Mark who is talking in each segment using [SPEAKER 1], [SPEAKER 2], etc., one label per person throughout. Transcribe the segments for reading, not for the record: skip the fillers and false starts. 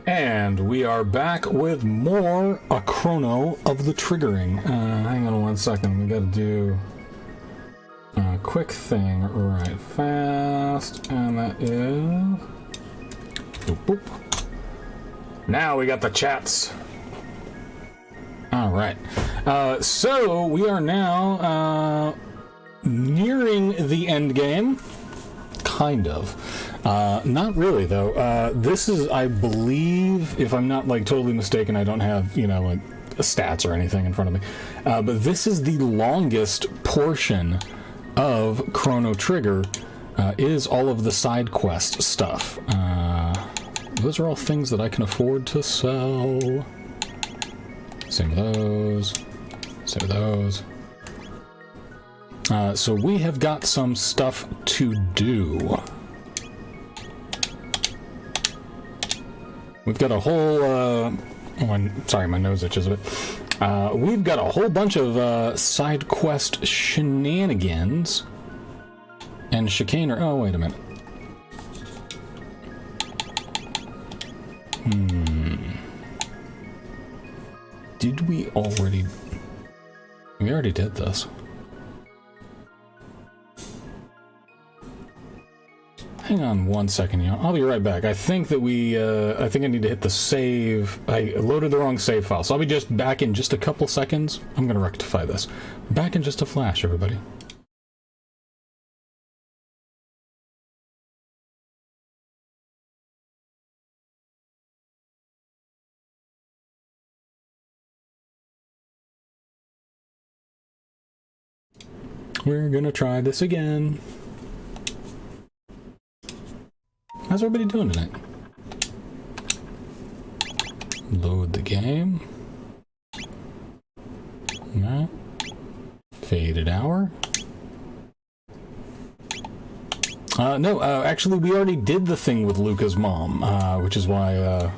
[SPEAKER 1] And we are back with more A Chrono of the Triggering. Hang on one second, we gotta do a quick thing right fast, and that is... Boop, boop. Now we got the chats. Alright, so we are now nearing the end game. Kind of. Not really, though. This is, I believe, if I'm not, like, totally mistaken, I don't have, you know, like, stats or anything in front of me. But this is the longest portion of Chrono Trigger, is all of the side quest stuff. Those are all things that I can afford to sell. Same with those. Same with those. So we have got some stuff to do. We've got a whole, sorry, my nose itches a bit. We've got a whole bunch of side quest shenanigans and chicanery. Oh, wait a minute. Did we already... We already did this. Hang on one second, you know. I'll be right back. I think that we, I think I need to hit the save. I loaded the wrong save file, so I'll be just back in just a couple seconds. I'm gonna rectify this. Back in just a flash, everybody. We're gonna try this again. How's everybody doing tonight? Load the game. No. Faded hour. No, actually we already did the thing with Luca's mom, which is why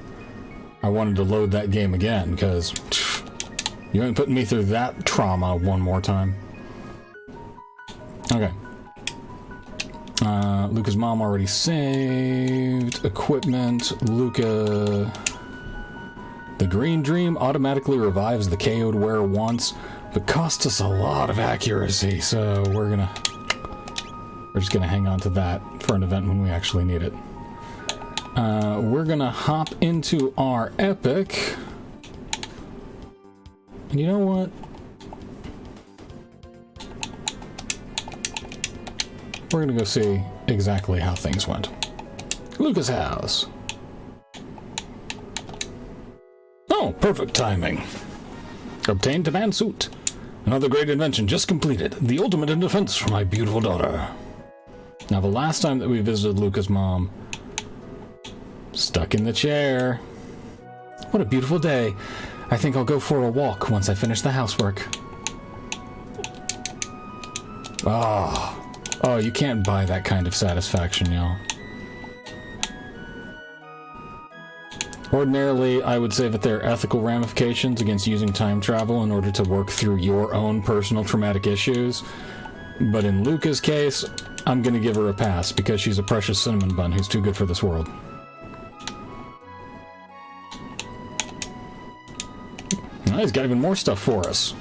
[SPEAKER 1] I wanted to load that game again, because you ain't putting me through that trauma one more time. Okay. Luca's mom already saved. Equipment. Luca. The Green Dream automatically revives the KO'd wearer once, but costs us a lot of accuracy, so we're just gonna hang on to that for an event when we actually need it. We're gonna hop into our epic. And you know what? We're gonna go see exactly how things went. Luca's house. Oh, perfect timing. Obtained demand suit. Another great invention just completed. The ultimate in defense for my beautiful daughter. Now, the last time that we visited Luca's mom, stuck in the chair. What a beautiful day. I think I'll go for a walk once I finish the housework. Oh, you can't buy that kind of satisfaction, y'all. Ordinarily, I would say that there are ethical ramifications against using time travel in order to work through your own personal traumatic issues. But in Luca's case, I'm gonna give her a pass because she's a precious cinnamon bun who's too good for this world. Well, he's got even more stuff for us.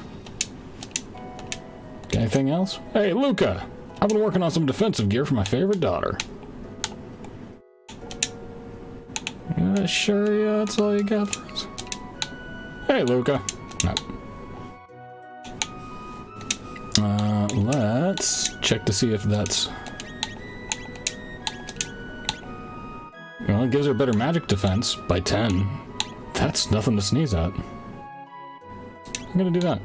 [SPEAKER 1] Got anything else? Hey, Luca! I've been working on some defensive gear for my favorite daughter. Sure, that's all you got for us? Hey, Luca. No. Let's check to see if that's... Well, it gives her better magic defense by 10. That's nothing to sneeze at. I'm gonna do that.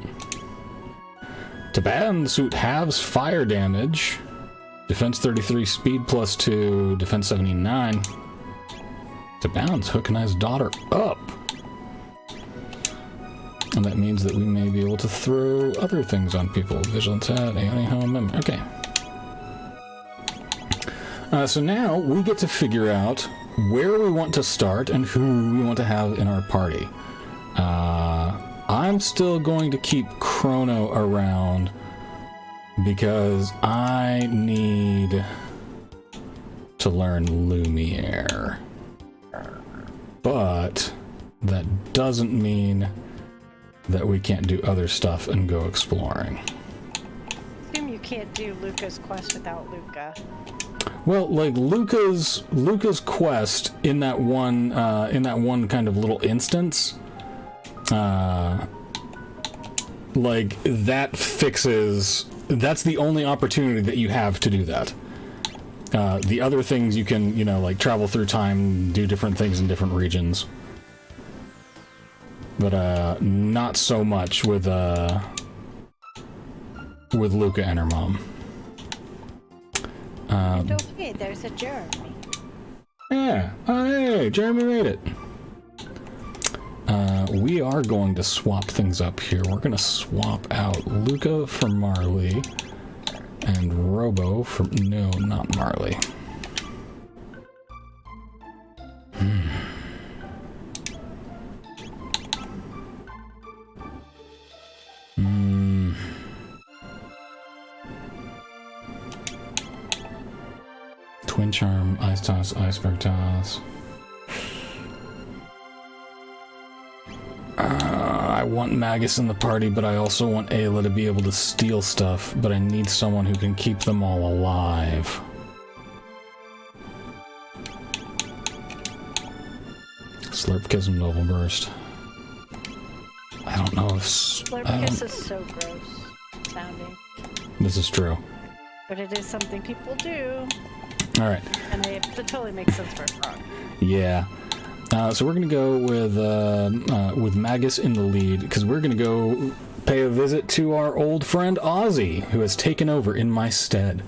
[SPEAKER 1] Taban, the suit halves fire damage. Defense 33, speed +2, defense 79. Taban's hooking his daughter up. And that means that we may be able to throw other things on people. Vigilance at alien home memory. Okay. So now we get to figure out where we want to start and who we want to have in our party. I'm still going to keep Chrono around because I need to learn Lumiere. but that doesn't mean that we can't do other stuff and go exploring.
[SPEAKER 2] Assume you can't do Luca's quest without Luca.
[SPEAKER 1] Well, like Luca's quest in that one kind of little instance, like that fixes. That's the only opportunity that you have to do that. The other things you can, you know, like travel through time, do different things in different regions. But not so much with Luca and her mom.
[SPEAKER 2] Okay, there's a Jeremy.
[SPEAKER 1] Yeah. Oh, hey, Jeremy made it. We are going to swap things up here. We're going to swap out Luca for Marley and Robo for... No, not Marley. Twin Charm, Ice Toss, Iceberg Toss. I want Magus in the party, but I also want Ayla to be able to steal stuff, but I need someone who can keep them all alive. Slurpkism Noble Burst. I don't know if...
[SPEAKER 2] Slurpkiss is so gross sounding.
[SPEAKER 1] This is true.
[SPEAKER 2] But it is something people do.
[SPEAKER 1] Alright.
[SPEAKER 2] And it totally makes sense for a frog.
[SPEAKER 1] Yeah. So we're gonna go with Magus in the lead, because we're gonna go pay a visit to our old friend Ozzy, who has taken over in my stead.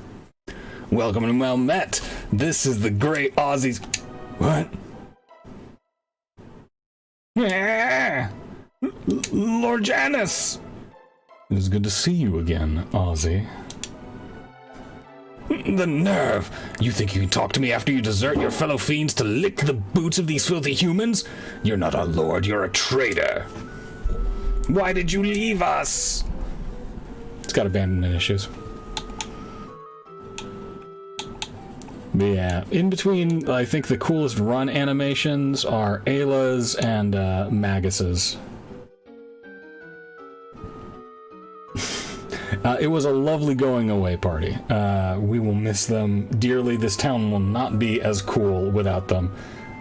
[SPEAKER 1] Welcome and well met. This is the great Ozzy's... What? Yeah! Lord Janus! It is good to see you again, Ozzy. The nerve! You think you can talk to me after you desert your fellow fiends to lick the boots of these filthy humans? You're not our lord, you're a traitor. Why did you leave us? It's got abandonment issues. But yeah, in between, I think the coolest run animations are Ayla's and Magus's. It was a lovely going away party. We will miss them dearly. This town will not be as cool without them.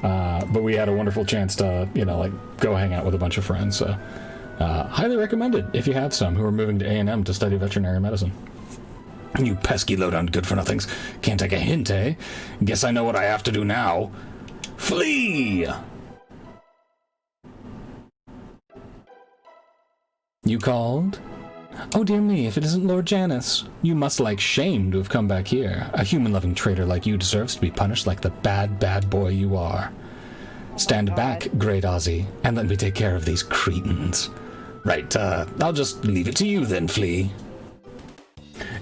[SPEAKER 1] But we had a wonderful chance to, you know, like, go hang out with a bunch of friends. So, highly recommended if you have some who are moving to A&M to study veterinary medicine. You pesky low-down good-for-nothings. Can't take a hint, eh? Guess I know what I have to do now. Flee! You called? Oh dear me, if it isn't Lord Janus. You must like shame to have come back here. A human-loving traitor like you deserves to be punished like the bad, bad boy you are. Stand back, great Ozzy, and let me take care of these cretins. Right, I'll just leave it to you then, Flea.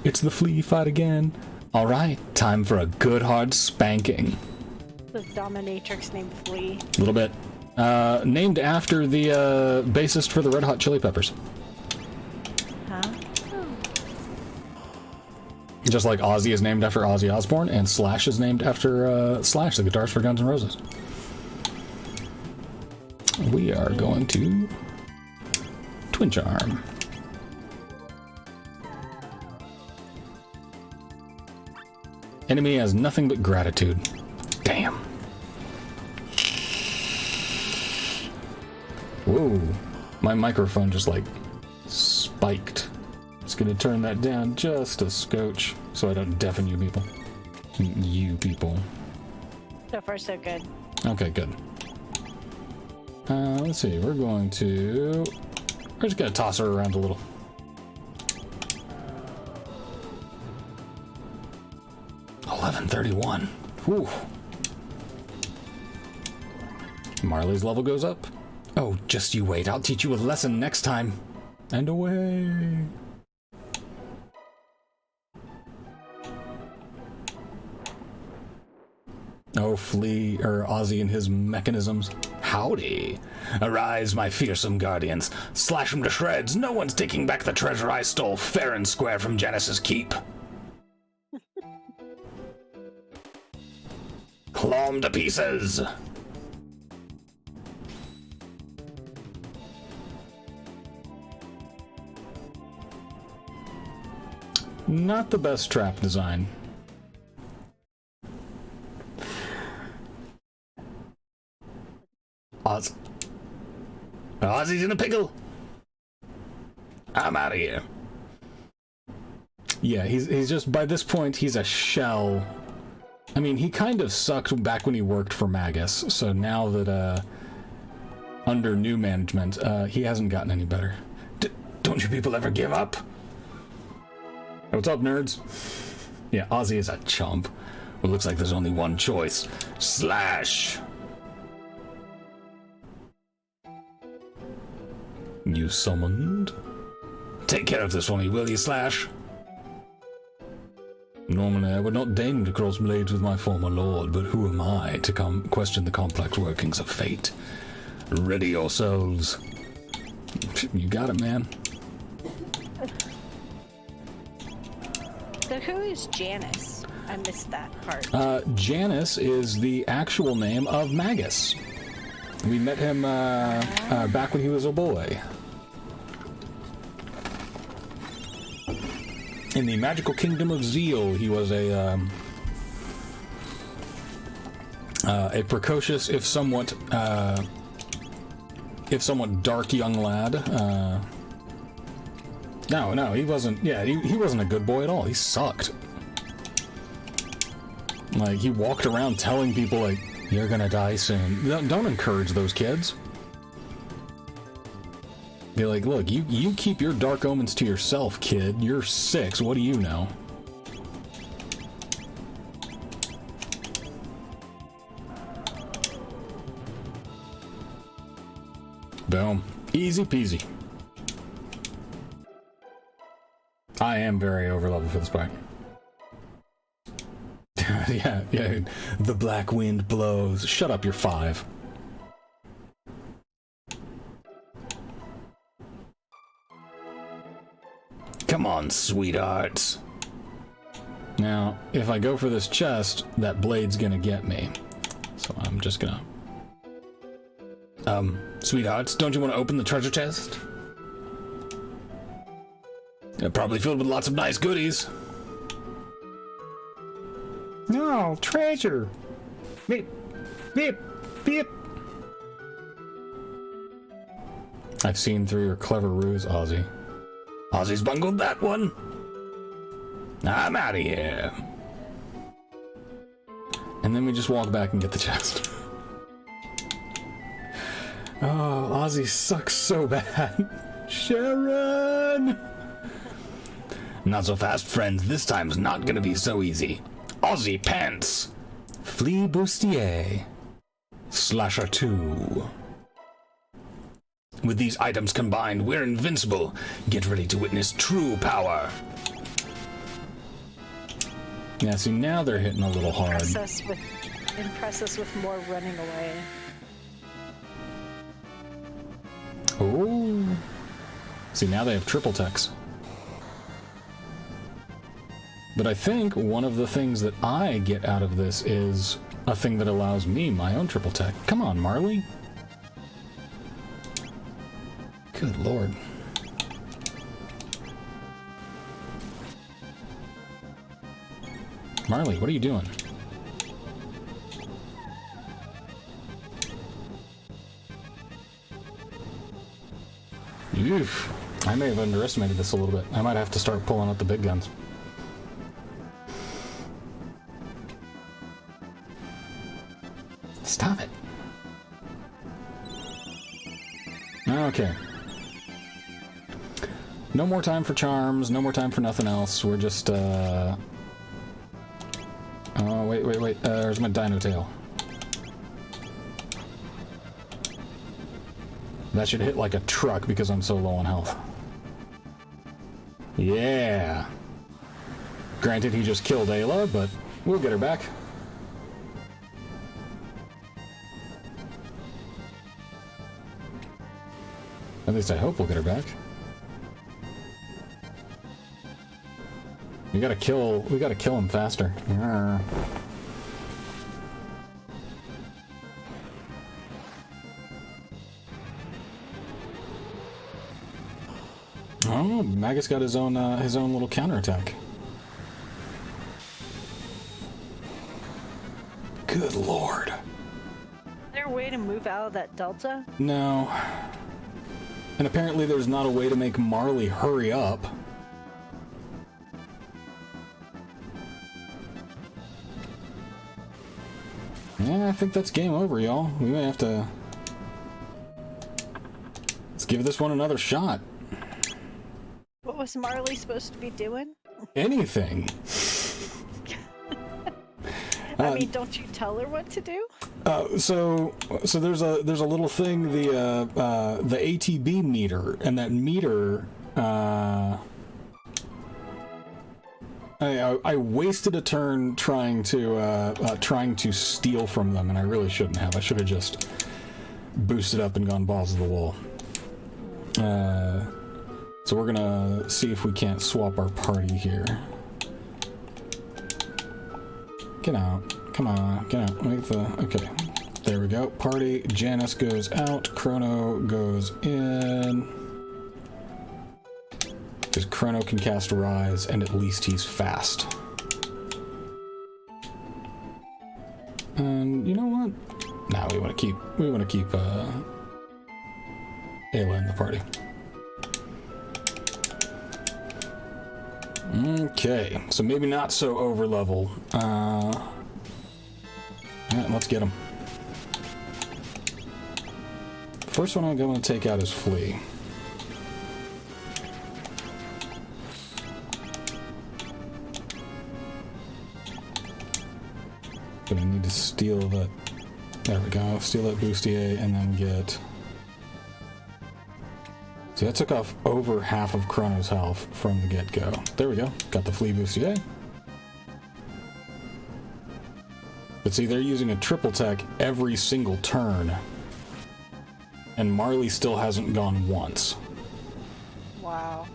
[SPEAKER 1] It's the Flea fight again. Alright, time for a good hard spanking.
[SPEAKER 2] The dominatrix named Flea.
[SPEAKER 1] A little bit. Named after the bassist for the Red Hot Chili Peppers.
[SPEAKER 2] Huh?
[SPEAKER 1] Just like Ozzy is named after Ozzy Osbourne, and Slash is named after Slash, the guitarist for Guns N' Roses. We are going to Twin Charm. Enemy has nothing but gratitude. Damn. Whoa. My microphone just like spiked. Just gonna turn that down just a scotch so I don't deafen you people. You people.
[SPEAKER 2] So far, so good.
[SPEAKER 1] Okay, good. Let's see. We're just gonna toss her around a little. $1131. Whew. Marley's level goes up. Oh, just you wait. I'll teach you a lesson next time. And away. Oh, Flea, or Ozzy and his mechanisms. Howdy. Arise, my fearsome guardians. Slash them to shreds. No one's taking back the treasure I stole fair and square from Janus's keep. Claw 'em to pieces. Not the best trap design. Oz. Ozzy's in a pickle! I'm out of here. Yeah, he's just, by this point, he's a shell. I mean, he kind of sucked back when he worked for Magus, so now that, under new management, he hasn't gotten any better. Don't you people ever give up? Hey, what's up, nerds? Yeah, Ozzy is a chump. Well, looks like there's only one choice. Slash! You summoned? Take care of this for me, will you, Slash? Normally, I would not deign to cross blades with my former lord, but who am I to question the complex workings of fate? Ready your souls. You got it, man.
[SPEAKER 2] So who is Janice? I missed that part.
[SPEAKER 1] Janice is the actual name of Magus. We met him back when he was a boy. In the magical kingdom of Zeal, he was a precocious, if somewhat dark young lad. No, he wasn't. Yeah, he wasn't a good boy at all. He sucked. Like, he walked around telling people, like, you're gonna die soon. Don't encourage those kids. Be like, look, you keep your dark omens to yourself, kid. You're 6. What do you know? Boom. Easy peasy. I am very overleveled for this fight. yeah. The black wind blows. Shut up, you're 5. Come on, sweethearts. Now, if I go for this chest, that blade's gonna get me. So I'm just gonna... sweethearts, don't you want to open the treasure chest? They're probably filled with lots of nice goodies. No, treasure! Beep! Beep! Beep! I've seen through your clever ruse, Ozzy. Ozzy's bungled that one! I'm out of here! And then we just walk back and get the chest. Oh, Ozzy sucks so bad. Sharon! Not so fast, friends. This time's not gonna be so easy. Ozzy Pants! Flea Bustier. Slasher 2. With these items combined, we're invincible. Get ready to witness true power. Yeah, see, now they're hitting a little hard.
[SPEAKER 2] Impress us with more running away.
[SPEAKER 1] Oh. See, now they have triple techs. But I think one of the things that I get out of this is a thing that allows me my own triple tech. Come on, Marley. Good lord. Marley, what are you doing? Oof. I may have underestimated this a little bit. I might have to start pulling out the big guns. Stop it. Okay. No more time for charms, no more time for nothing else. We're just, oh, wait. There's my dino tail. That should hit like a truck because I'm so low on health. Yeah. Granted, he just killed Ayla, but we'll get her back. At least I hope we'll get her back. We gotta kill him faster. Oh, Magus got his own little counterattack. Good lord.
[SPEAKER 2] Is there a way to move out of that delta?
[SPEAKER 1] No. And apparently there's not a way to make Marley hurry up. Yeah, I think that's game over, y'all. We may have to... Let's give this one another shot.
[SPEAKER 2] What was Marley supposed to be doing?
[SPEAKER 1] Anything.
[SPEAKER 2] I mean, don't you tell her what to do?
[SPEAKER 1] So there's a little thing, the ATB meter, and that meter, I wasted a turn trying to steal from them, and I really shouldn't have. I should have just boosted up and gone balls to the wall. So we're gonna see if we can't swap our party here. Get out. Come on, get out. Make the... Okay. There we go. Party. Janice goes out. Chrono goes in. Because Chrono can cast Rise, and at least he's fast. And you know what? Now we want to keep Ayla in the party. Okay, so maybe not so over level. Yeah, let's get him. First one I'm going to take out is Flea. But I need to steal that. There we go. Steal that bustier and then get. See, that took off over half of Chrono's health from the get-go. There we go. Got the Flea bustier. But see, they're using a triple tech every single turn. And Marley still hasn't gone once.
[SPEAKER 2] Wow.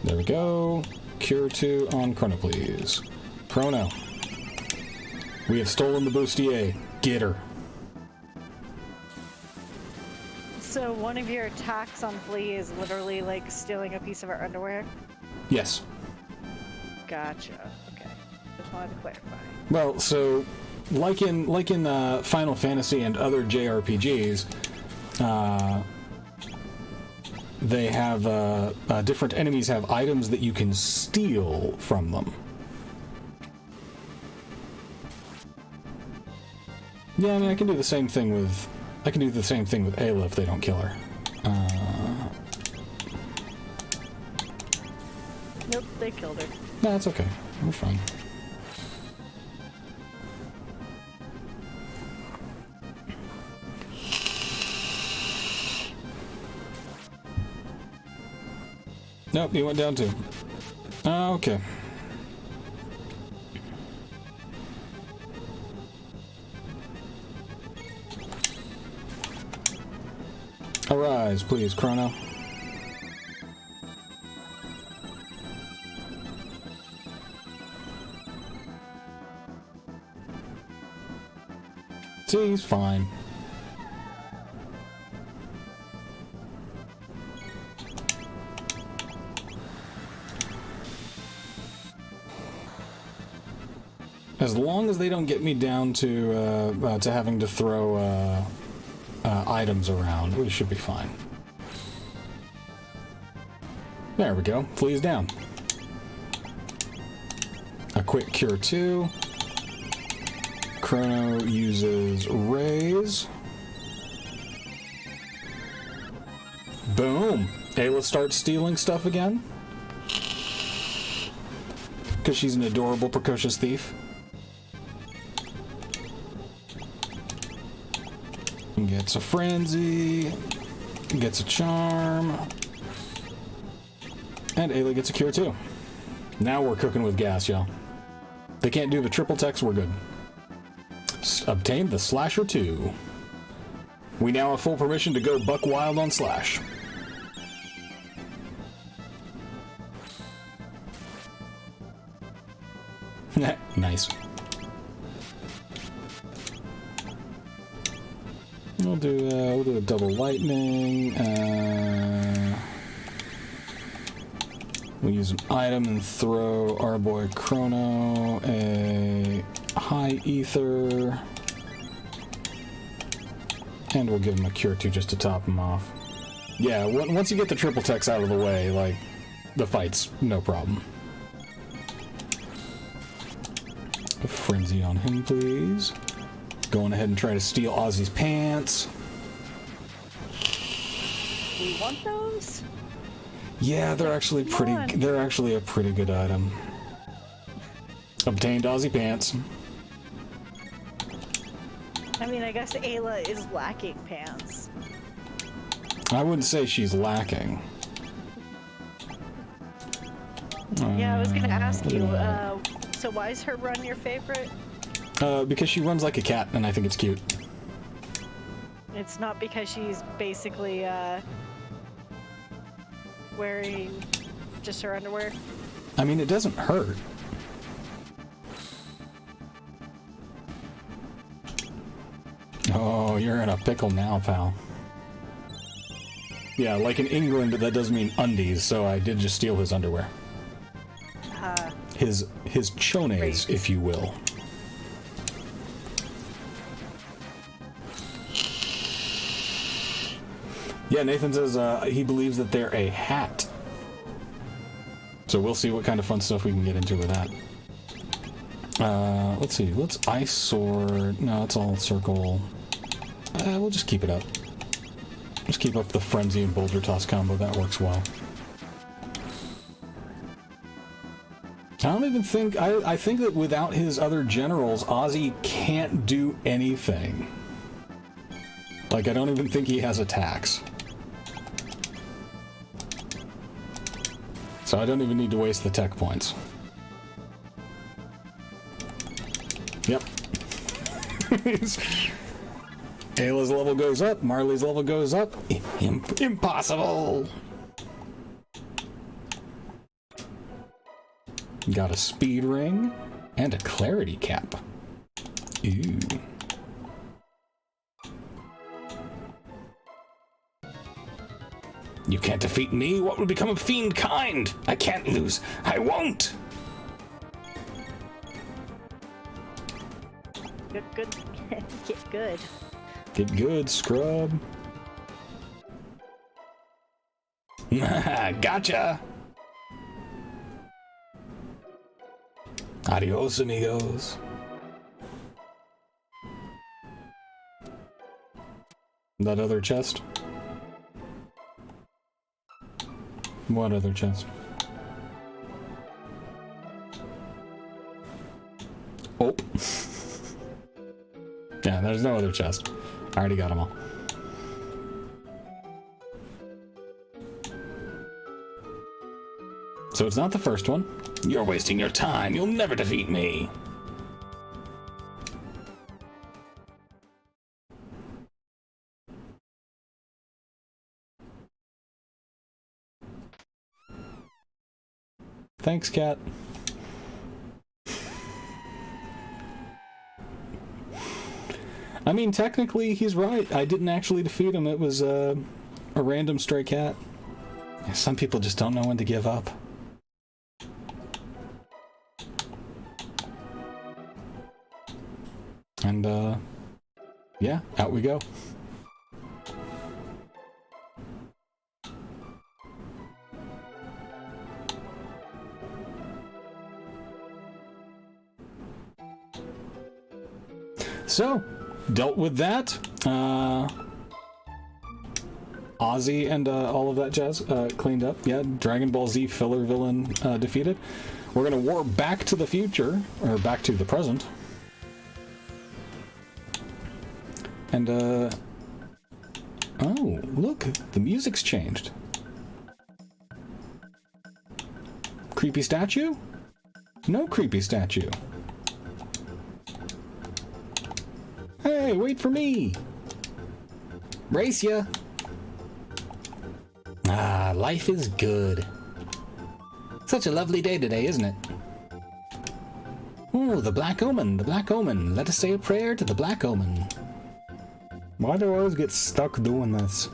[SPEAKER 1] There we go. Cure 2 on Chrono, please. Chrono. We have stolen the bustier. Get her.
[SPEAKER 2] So one of your attacks on Flea is literally like stealing a piece of our underwear?
[SPEAKER 1] Yes.
[SPEAKER 2] Gotcha. Okay. Just wanted to clarify.
[SPEAKER 1] Well, so like in Final Fantasy and other JRPGs, they have different enemies have items that you can steal from them. Yeah, I mean, I can do the same thing with Ayla if they don't kill her.
[SPEAKER 2] Nope, they killed her.
[SPEAKER 1] No, that's okay. We're fine. Nope, he went down too. Okay. Arise, please, Chrono. See, he's fine. As long as they don't get me down to having to throw items around, we should be fine. There we go. Flea's down. A quick Cure 2. Chrono uses Raise. Boom! Ayla starts stealing stuff again. Because she's an adorable, precocious thief. Gets a Frenzy. Gets a Charm. And Ayla gets a Cure 2. Now we're cooking with gas, y'all. They can't do the triple techs, we're good. Obtained the Slasher 2. We now have full permission to go buck wild on Slash. Nice. We'll do a double lightning. We'll use an item and throw our boy Chrono a high ether. And we'll give him a cure too just to top him off. Yeah, once you get the triple techs out of the way, like, the fight's no problem. A frenzy on him, please. Going ahead and try to steal Ozzy's pants.
[SPEAKER 2] We want those?
[SPEAKER 1] Yeah, they're actually pretty. They're actually a pretty good item. Obtained Ozzy pants.
[SPEAKER 2] I mean, I guess Ayla is lacking pants.
[SPEAKER 1] I wouldn't say she's lacking.
[SPEAKER 2] Yeah, I was gonna ask you. So why is her run your favorite?
[SPEAKER 1] Because she runs like a cat, and I think it's cute.
[SPEAKER 2] It's not because she's basically wearing just her underwear?
[SPEAKER 1] I mean, it doesn't hurt. Oh, you're in a pickle now, pal. Yeah, like in England, that does mean undies, so I did just steal his underwear. His chones,
[SPEAKER 2] great.
[SPEAKER 1] if you will. Yeah, Nathan says he believes that they're a hat. So we'll see what kind of fun stuff we can get into with that. Let's see. Let's ice sword. No, it's all circle. We'll just keep it up. Just keep up the frenzy and boulder toss combo. That works well. I don't even think... I think that without his other generals, Ozzy can't do anything. Like, I don't even think he has attacks. So I don't even need to waste the tech points. Yep. Ayla's level goes up, Marley's level goes up. Impossible! Got a speed ring and a clarity cap. Ooh. You can't defeat me. What would become of fiend kind? I can't lose. I won't.
[SPEAKER 2] Good. Get good.
[SPEAKER 1] Get good, scrub. Gotcha. Adios, amigos. That other chest? What other chest? Oh. Yeah, there's no other chest. I already got them all. So it's not the first one. You're wasting your time. You'll never defeat me. Thanks, cat. I mean, technically, he's right. I didn't actually defeat him. It was a random stray cat. Some people just don't know when to give up. And, yeah, out we go. So, dealt with that. Ozzy and all of that jazz cleaned up. Yeah, Dragon Ball Z filler villain defeated. We're gonna warp back to the future, or back to the present. And, oh, look, the music's changed. Creepy statue? No creepy statue. Hey, wait for me! Race ya! Ah, life is good. Such a lovely day today, isn't it? Oh, the Black Omen, the Black Omen. Let us say a prayer to the Black Omen. Why do I always get stuck doing this?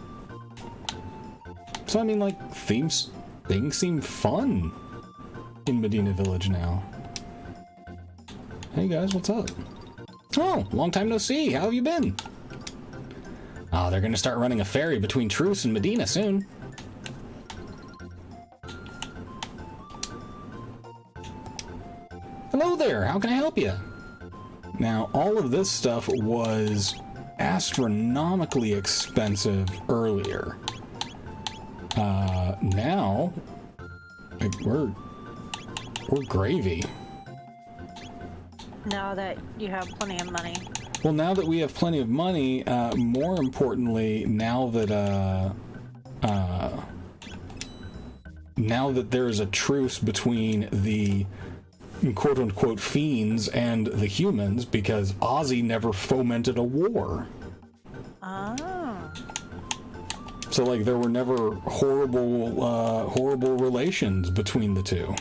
[SPEAKER 1] So I mean, like, themes Things seem fun in Medina Village now. Hey guys, what's up? Oh, long time no see. How have you been? Oh, they're gonna start running a ferry between Truce and Medina soon. Hello there, how can I help you? Now, all of this stuff was astronomically expensive earlier. Now, like, we're gravy.
[SPEAKER 2] Now that you have plenty of money.
[SPEAKER 1] Well, now that we have plenty of money, more importantly, now that there is a truce between the quote-unquote fiends and the humans, because Ozzy never fomented a war.
[SPEAKER 2] Oh.
[SPEAKER 1] So, like, there were never horrible relations between the two.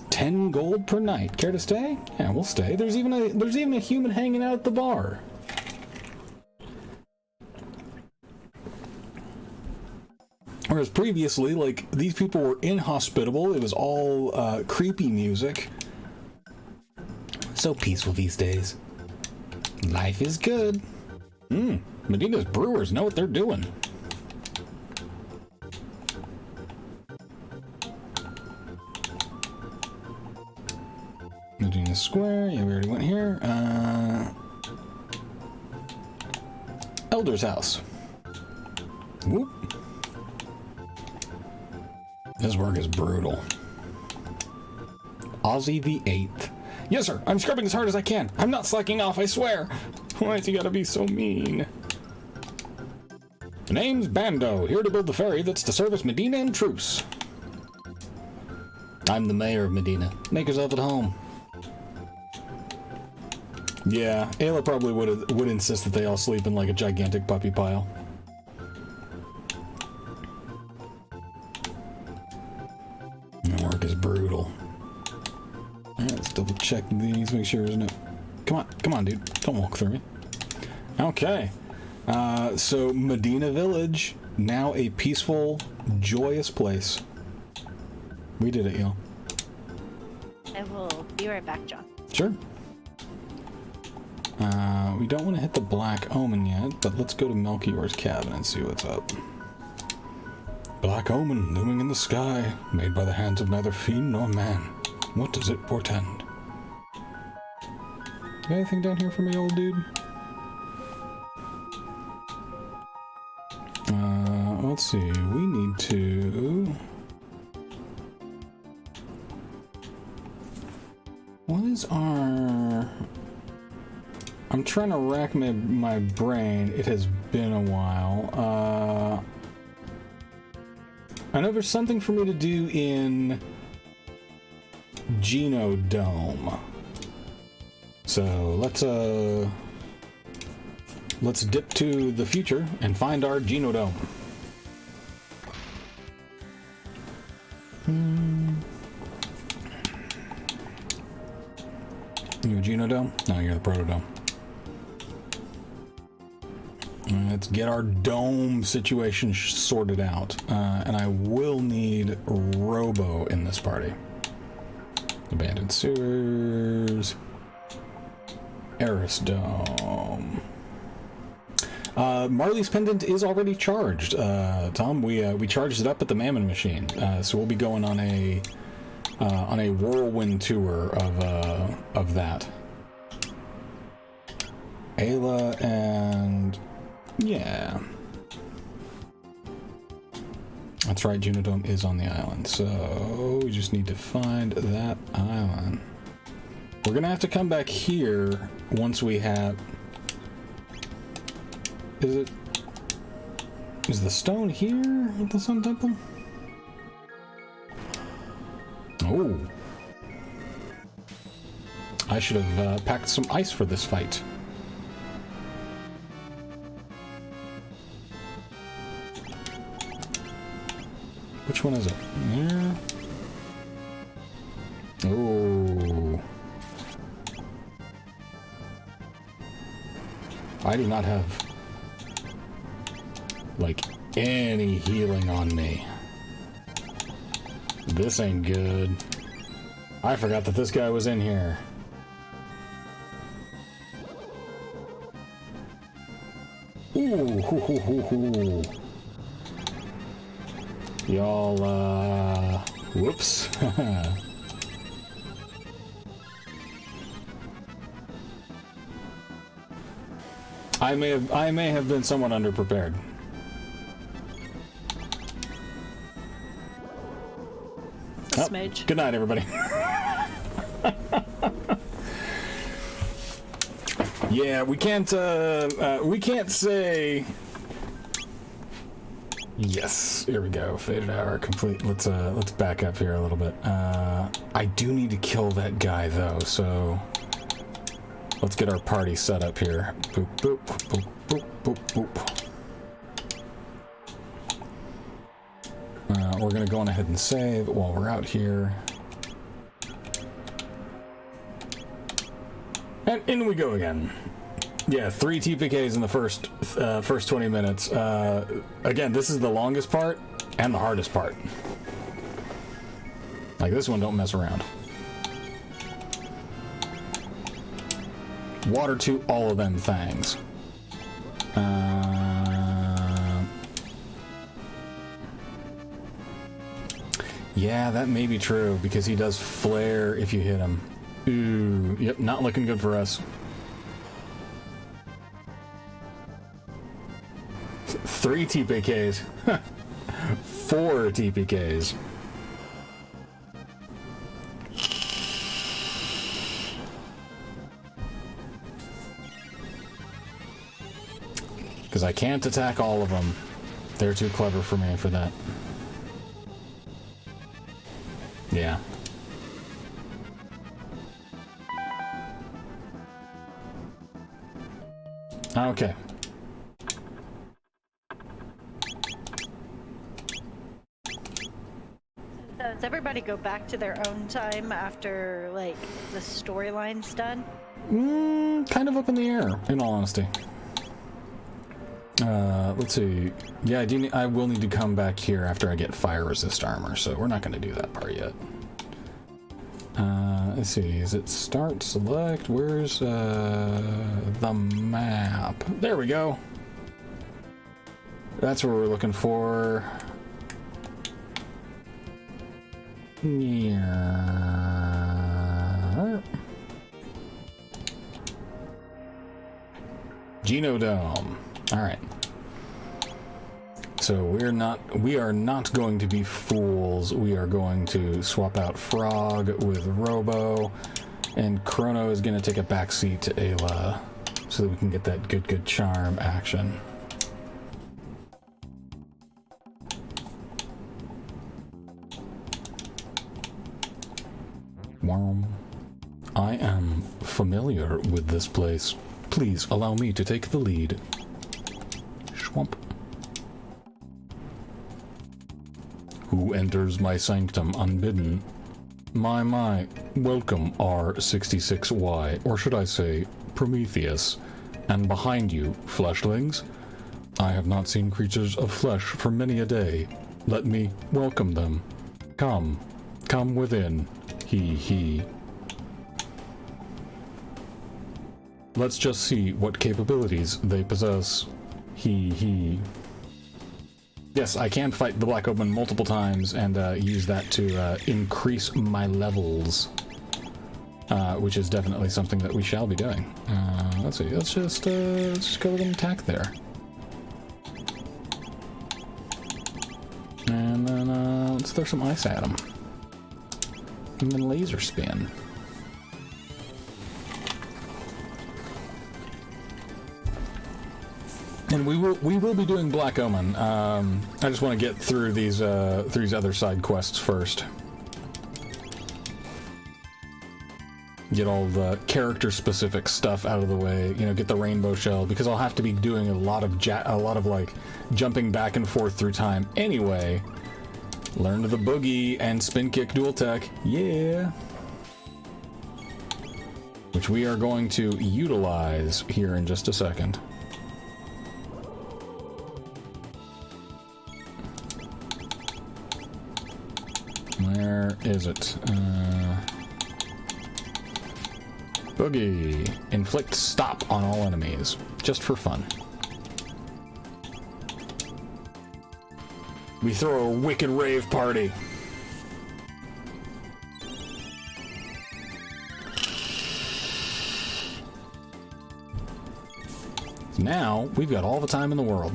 [SPEAKER 1] 10 gold per night. Care to stay? Yeah, we'll stay. There's even a human hanging out at the bar. Whereas previously, like, these people were inhospitable. It was all creepy music. So peaceful these days. Life is good. Medina's brewers know what they're doing. Medina Square. Yeah, we already went here. Elder's house. Whoop. This work is brutal. Ozzy the 8th. Yes, sir. I'm scrubbing as hard as I can. I'm not slacking off, I swear. Why's he gotta be so mean? The name's Bando, here to build the ferry that's to service Medina and Truce. I'm the mayor of Medina. Make yourself at home. Yeah, Ayla probably would insist that they all sleep in like a gigantic puppy pile. The work is brutal. Alright, let's double check these, make sure there's no... Come on, dude. Don't walk through me. Okay. So Medina Village, now a peaceful, joyous place. We did it, y'all.
[SPEAKER 2] I will be right back, John.
[SPEAKER 1] Sure. We don't want to hit the Black Omen yet, but let's go to Melchior's cabin and see what's up. Black Omen looming in the sky, made by the hands of neither fiend nor man. What does it portend? Got anything down here for me, old dude? Let's see, we need to... What is our... I'm trying to rack my brain. It has been a while. I know there's something for me to do in Genodome. So let's dip to the future and find our Genodome. You a Genodome? No, you're the Protodome. Let's get our dome situation sorted out. And I will need Robo in this party. Abandoned sewers. Eris Dome. Marley's pendant is already charged. Tom, we charged it up at the Mammon machine. So we'll be going on a whirlwind tour of that. Ayla and yeah. That's right, Genodome is on the island, so we just need to find that island. We're gonna have to come back here once we have... Is the stone here at the Sun Temple? Oh. I should have packed some ice for this fight. Which one is it? There. Oh. I do not have, like, any healing on me. This ain't good. I forgot that this guy was in here. Ooh, hoo, hoo, hoo, hoo. Y'all, whoops. I may have been somewhat underprepared.
[SPEAKER 2] A smidge.
[SPEAKER 1] Good night, everybody. Yeah, we can't say. Yes, here we go. Faded hour complete. Let's back up here a little bit. I do need to kill that guy though, so let's get our party set up here. Boop boop boop boop boop boop. We're gonna go on ahead and save while we're out here. And in we go again. Yeah, 3 TPKs in the first 20 minutes. Again, this is the longest part and the hardest part. Like, this one, don't mess around. Water to all of them things. Yeah, that may be true, because he does flare if you hit him. Ooh, yep, not looking good for us. 3 TPKs. 4 TPKs. Because I can't attack all of them. They're too clever for me for that. Yeah. Okay.
[SPEAKER 2] Does everybody go back to their own time after, like, the storyline's done?
[SPEAKER 1] Kind of up in the air, in all honesty. Let's see. Yeah, I will need to come back here after I get fire resist armor, so we're not going to do that part yet. Let's see. Is it start, select? Where's, the map? There we go. That's what we're looking for. Yeah. Genodome. All right. So we are not going to be fools. We are going to swap out Frog with Robo, and Chrono is going to take a backseat to Ayla, so that we can get that good charm action. Worm. I am familiar with this place. Please allow me to take the lead. Schwump. Who enters my sanctum unbidden? My, welcome R66Y, or should I say, Prometheus. And behind you, fleshlings? I have not seen creatures of flesh for many a day. Let me welcome them. Come within. He. Let's just see what capabilities they possess. He. Yes, I can fight the Black Omen multiple times and use that to increase my levels, which is definitely something that we shall be doing. Let's see. Let's just go with an attack there, and then let's throw some ice at him, and then laser spin. And we will be doing Black Omen. I just want to get through these other side quests first. Get all the character-specific stuff out of the way. You know, get the rainbow shell, because I'll have to be doing a lot of like jumping back and forth through time anyway. Learn to the boogie and spin kick dual tech, yeah. Which we are going to utilize here in just a second. Where is it? Boogie. Inflict stop on all enemies. Just for fun. We throw a wicked rave party. Now, we've got all the time in the world.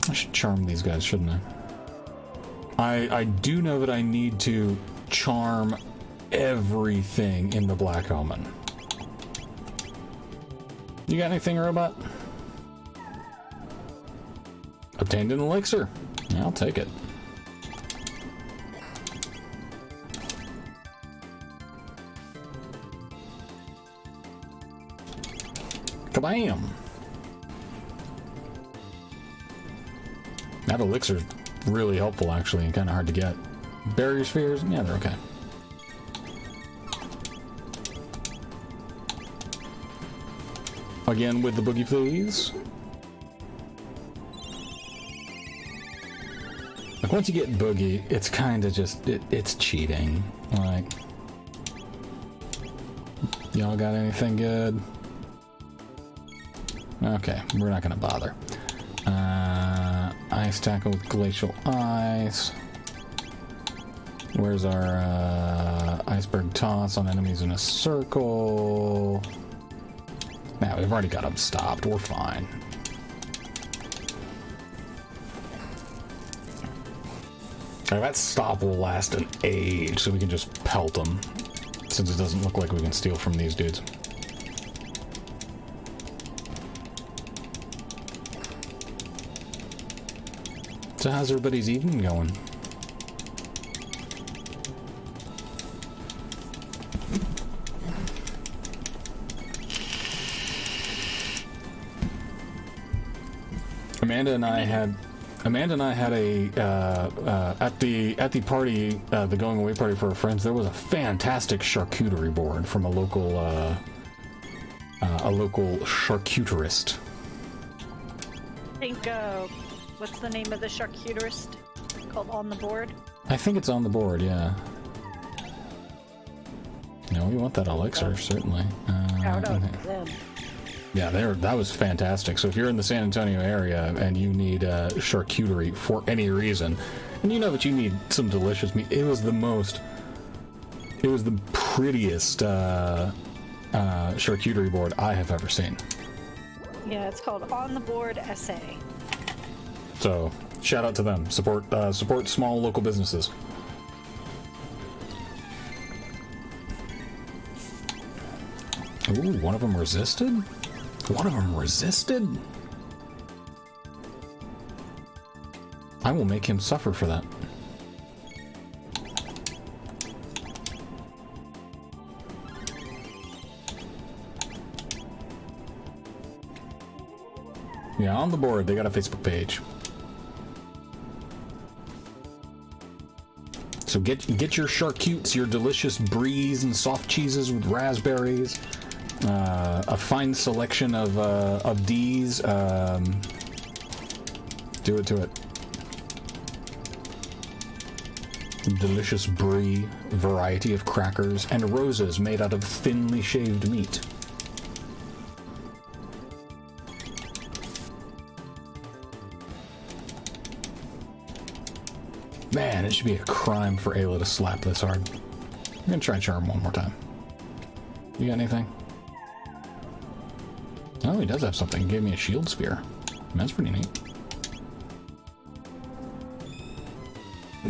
[SPEAKER 1] I should charm these guys, shouldn't I? I do know that I need to charm everything in the Black Omen. You got anything, robot? Obtained an elixir. Yeah, I'll take it. Kabam! That elixir's really helpful, actually, and kind of hard to get. Barrier spheres? Yeah, they're okay. Again with the boogie, please. Like, once you get boogie, it's kind of just, it's cheating. Like, y'all got anything good? Okay, we're not gonna bother. Ice tackle with glacial ice. Where's our iceberg toss on enemies in a circle? Now, we've already got them stopped. We're fine. Now, that stop will last an age, so we can just pelt them, since it doesn't look like we can steal from these dudes. So how's everybody's evening going? Amanda and I had a at the party, the going away party for our friends. There was a fantastic charcuterie board from a local charcuterist.
[SPEAKER 2] I think what's the name of the charcuterist? Called On the Board?
[SPEAKER 1] I think it's On the Board, yeah. No, we want that elixir, certainly.
[SPEAKER 2] Shout out to them.
[SPEAKER 1] Yeah, that was fantastic. So if you're in the San Antonio area and you need charcuterie for any reason, and you know that you need some delicious meat, it was the prettiest charcuterie board I have ever seen.
[SPEAKER 2] Yeah, it's called On the Board SA.
[SPEAKER 1] So shout out to them. Support small local businesses. Ooh, one of them resisted? One of them resisted? I will make him suffer for that. Yeah, On the Board, they got a Facebook page. So get your charcutes, your delicious bries and soft cheeses with raspberries. A fine selection of D's. Do it to it. Delicious brie, variety of crackers, and roses made out of thinly shaved meat. Man, it should be a crime for Ayla to slap this hard. I'm gonna try and charm one more time. You got anything? Oh, he does have something. He gave me a shield spear. That's pretty neat.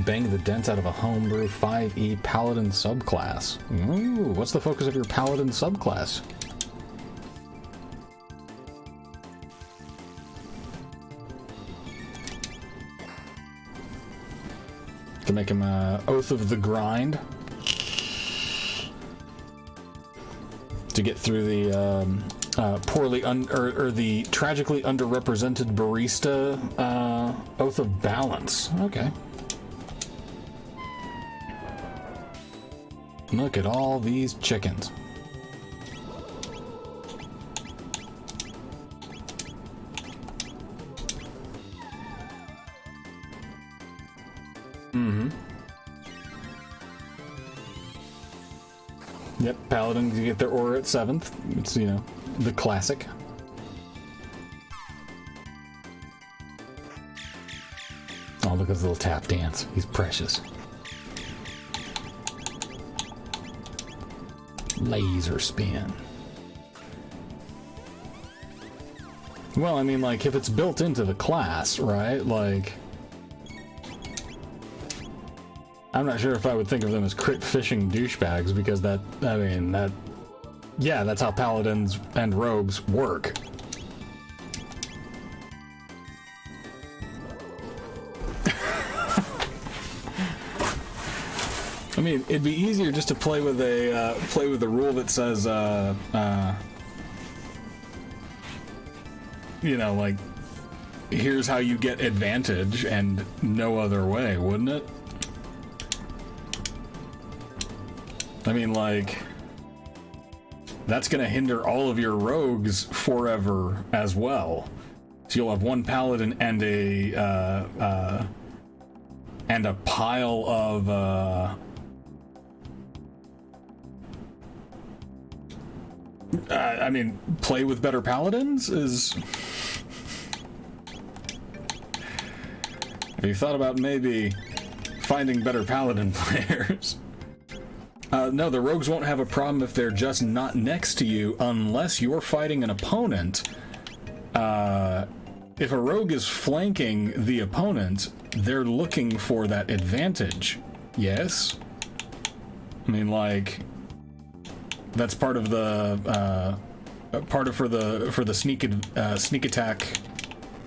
[SPEAKER 1] Bang the dents out of a homebrew 5e paladin subclass. Ooh, what's the focus of your paladin subclass? To make him Oath of the Grind. To get through the the tragically underrepresented barista Oath of Balance. Okay. Look at all these chickens. Mm-hmm. Yep, paladins, you get their aura at 7th. It's, you know, the classic. Oh, look at his little tap dance. He's precious. Laser spin. Well, I mean, like, if it's built into the class, right? Like, I'm not sure if I would think of them as crit fishing douchebags, because that, I mean, that, yeah, that's how paladins and rogues work. I mean, it'd be easier just to play with a rule that says, you know, like, here's how you get advantage and no other way, wouldn't it? I mean, like, that's gonna hinder all of your rogues forever as well. So you'll have one paladin and a pile of, I mean, play with better paladins is... Have you thought about maybe finding better paladin players? No, the rogues won't have a problem if they're just not next to you unless you're fighting an opponent. If a rogue is flanking the opponent, they're looking for that advantage. Yes? I mean, like... That's part of the for the sneak attack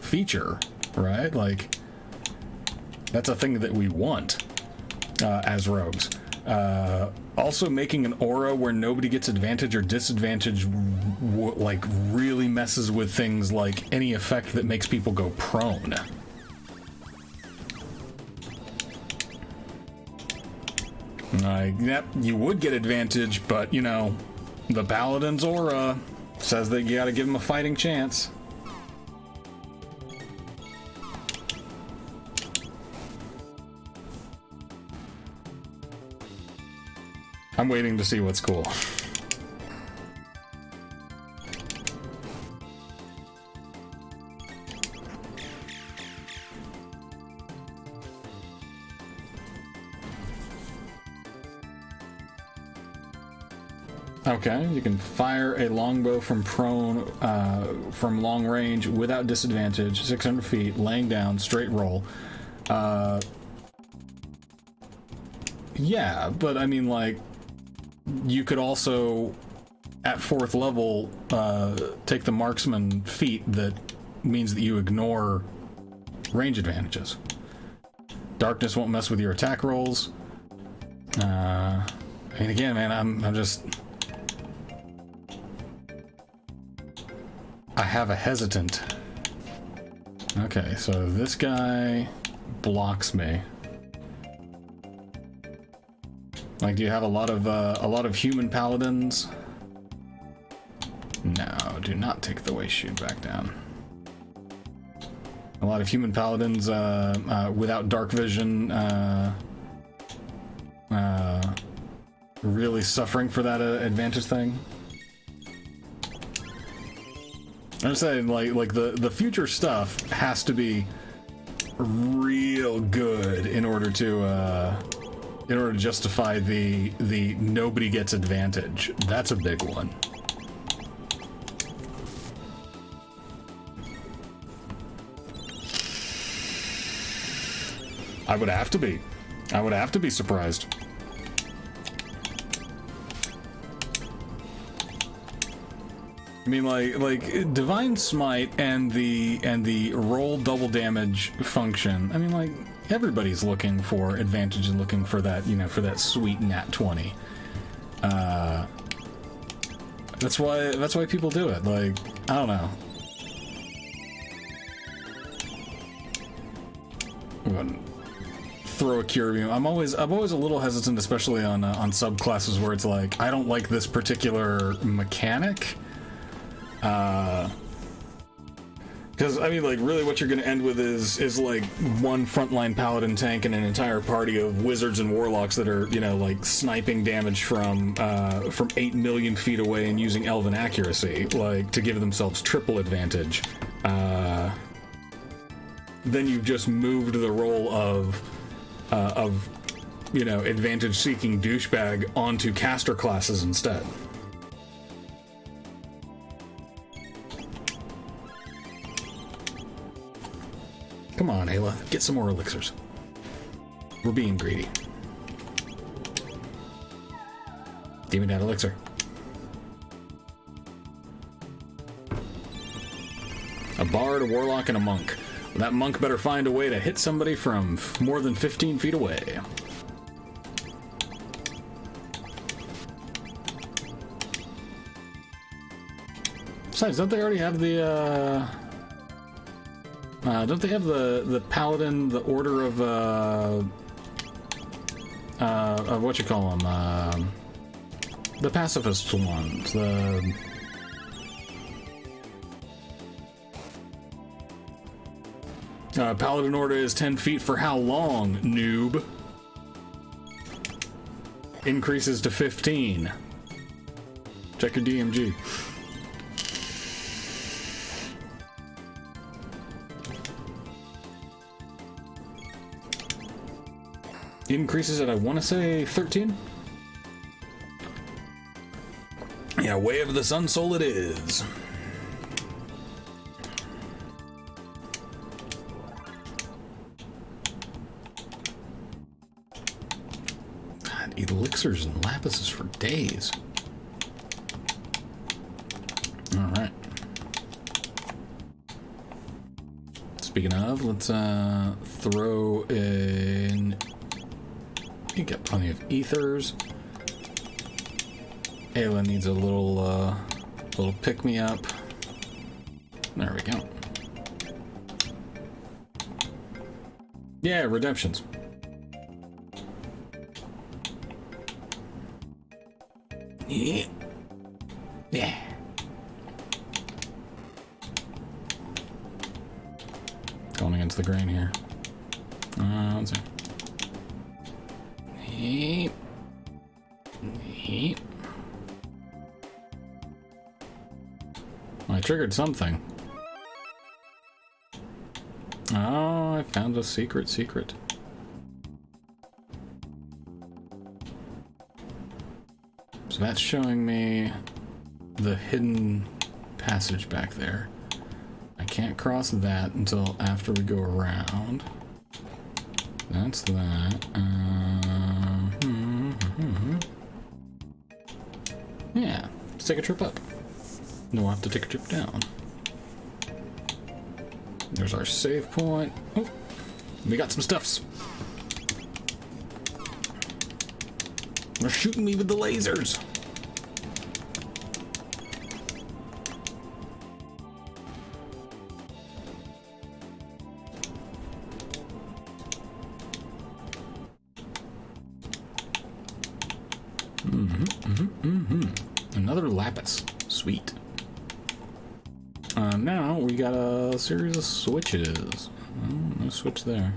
[SPEAKER 1] feature, right? Like, that's a thing that we want as rogues. Also, making an aura where nobody gets advantage or disadvantage like really messes with things like any effect that makes people go prone. Yep, you would get advantage, but, you know, the Paladin's aura says that you gotta give him a fighting chance. I'm waiting to see what's cool. Okay, you can fire a longbow from prone, from long range without disadvantage, 600 feet, laying down, straight roll. Yeah, but I mean, like, you could also, at 4th level, take the marksman feat that means that you ignore range advantages. Darkness won't mess with your attack rolls. I mean, again, man, I'm just... I have a hesitant. Okay, so this guy blocks me. Like, do you have a lot of human paladins? No, do not take the waist shoot back down. A lot of human paladins without dark vision, really suffering for that advantage thing. I'm saying, like the future stuff has to be real good in order to justify the nobody gets advantage. That's a big one. I would have to be. I would have to be surprised. I mean, like Divine Smite and the roll double damage function. I mean, like, everybody's looking for advantage and looking for that, you know, for that sweet nat 20. That's why people do it. Like, I don't know. I'm gonna throw a cure beam. I'm always a little hesitant, especially on subclasses where it's like, I don't like this particular mechanic. Because, I mean, like, really what you're going to end with is like, one frontline paladin tank and an entire party of wizards and warlocks that are, you know, like, sniping damage from 8 million feet away and using elven accuracy, like, to give themselves triple advantage. Then you've just moved the role of you know, advantage-seeking douchebag onto caster classes instead. Come on, Ayla, get some more elixirs. We're being greedy. Give me that elixir. A bard, a warlock, and a monk. That monk better find a way to hit somebody from more than 15 feet away. Besides, don't they already have the, don't they have the paladin, the order of what you call them, the pacifist ones, the... Paladin order is 10 feet for how long, noob? Increases to 15. Check your DMG. Increases at, I want to say, 13? Yeah, Way of the Sun Soul it is. God, elixirs and lapises for days. Alright. Speaking of, let's throw in... You got plenty of ethers. Ayla needs a little pick-me-up. There we go. Yeah, redemptions. Yeah. Yeah. Going against the grain here. Let's see. Heep. Heep. I triggered something. Oh, I found a secret. So that's showing me the hidden passage back there. I can't cross that until after we go around. That's that. Yeah, let's take a trip up. No, we'll have to take a trip down. There's our save point. Oh, we got some stuffs. They're shooting me with the lasers. Another lapis. Sweet. Now we got a series of switches. Oh, no switch there.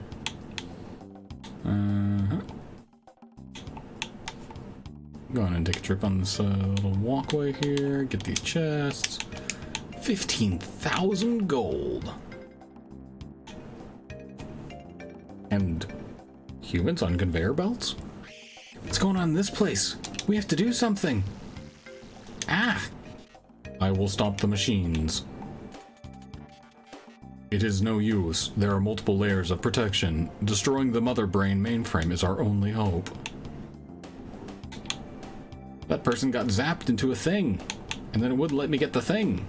[SPEAKER 1] Go on and take a trip on this little walkway here. Get these chests. 15,000 gold. And humans on conveyor belts? What's going on in this place? We have to do something. Ah! I will stop the machines. It is no use. There are multiple layers of protection. Destroying the mother brain mainframe is our only hope. That person got zapped into a thing, and then it wouldn't let me get the thing.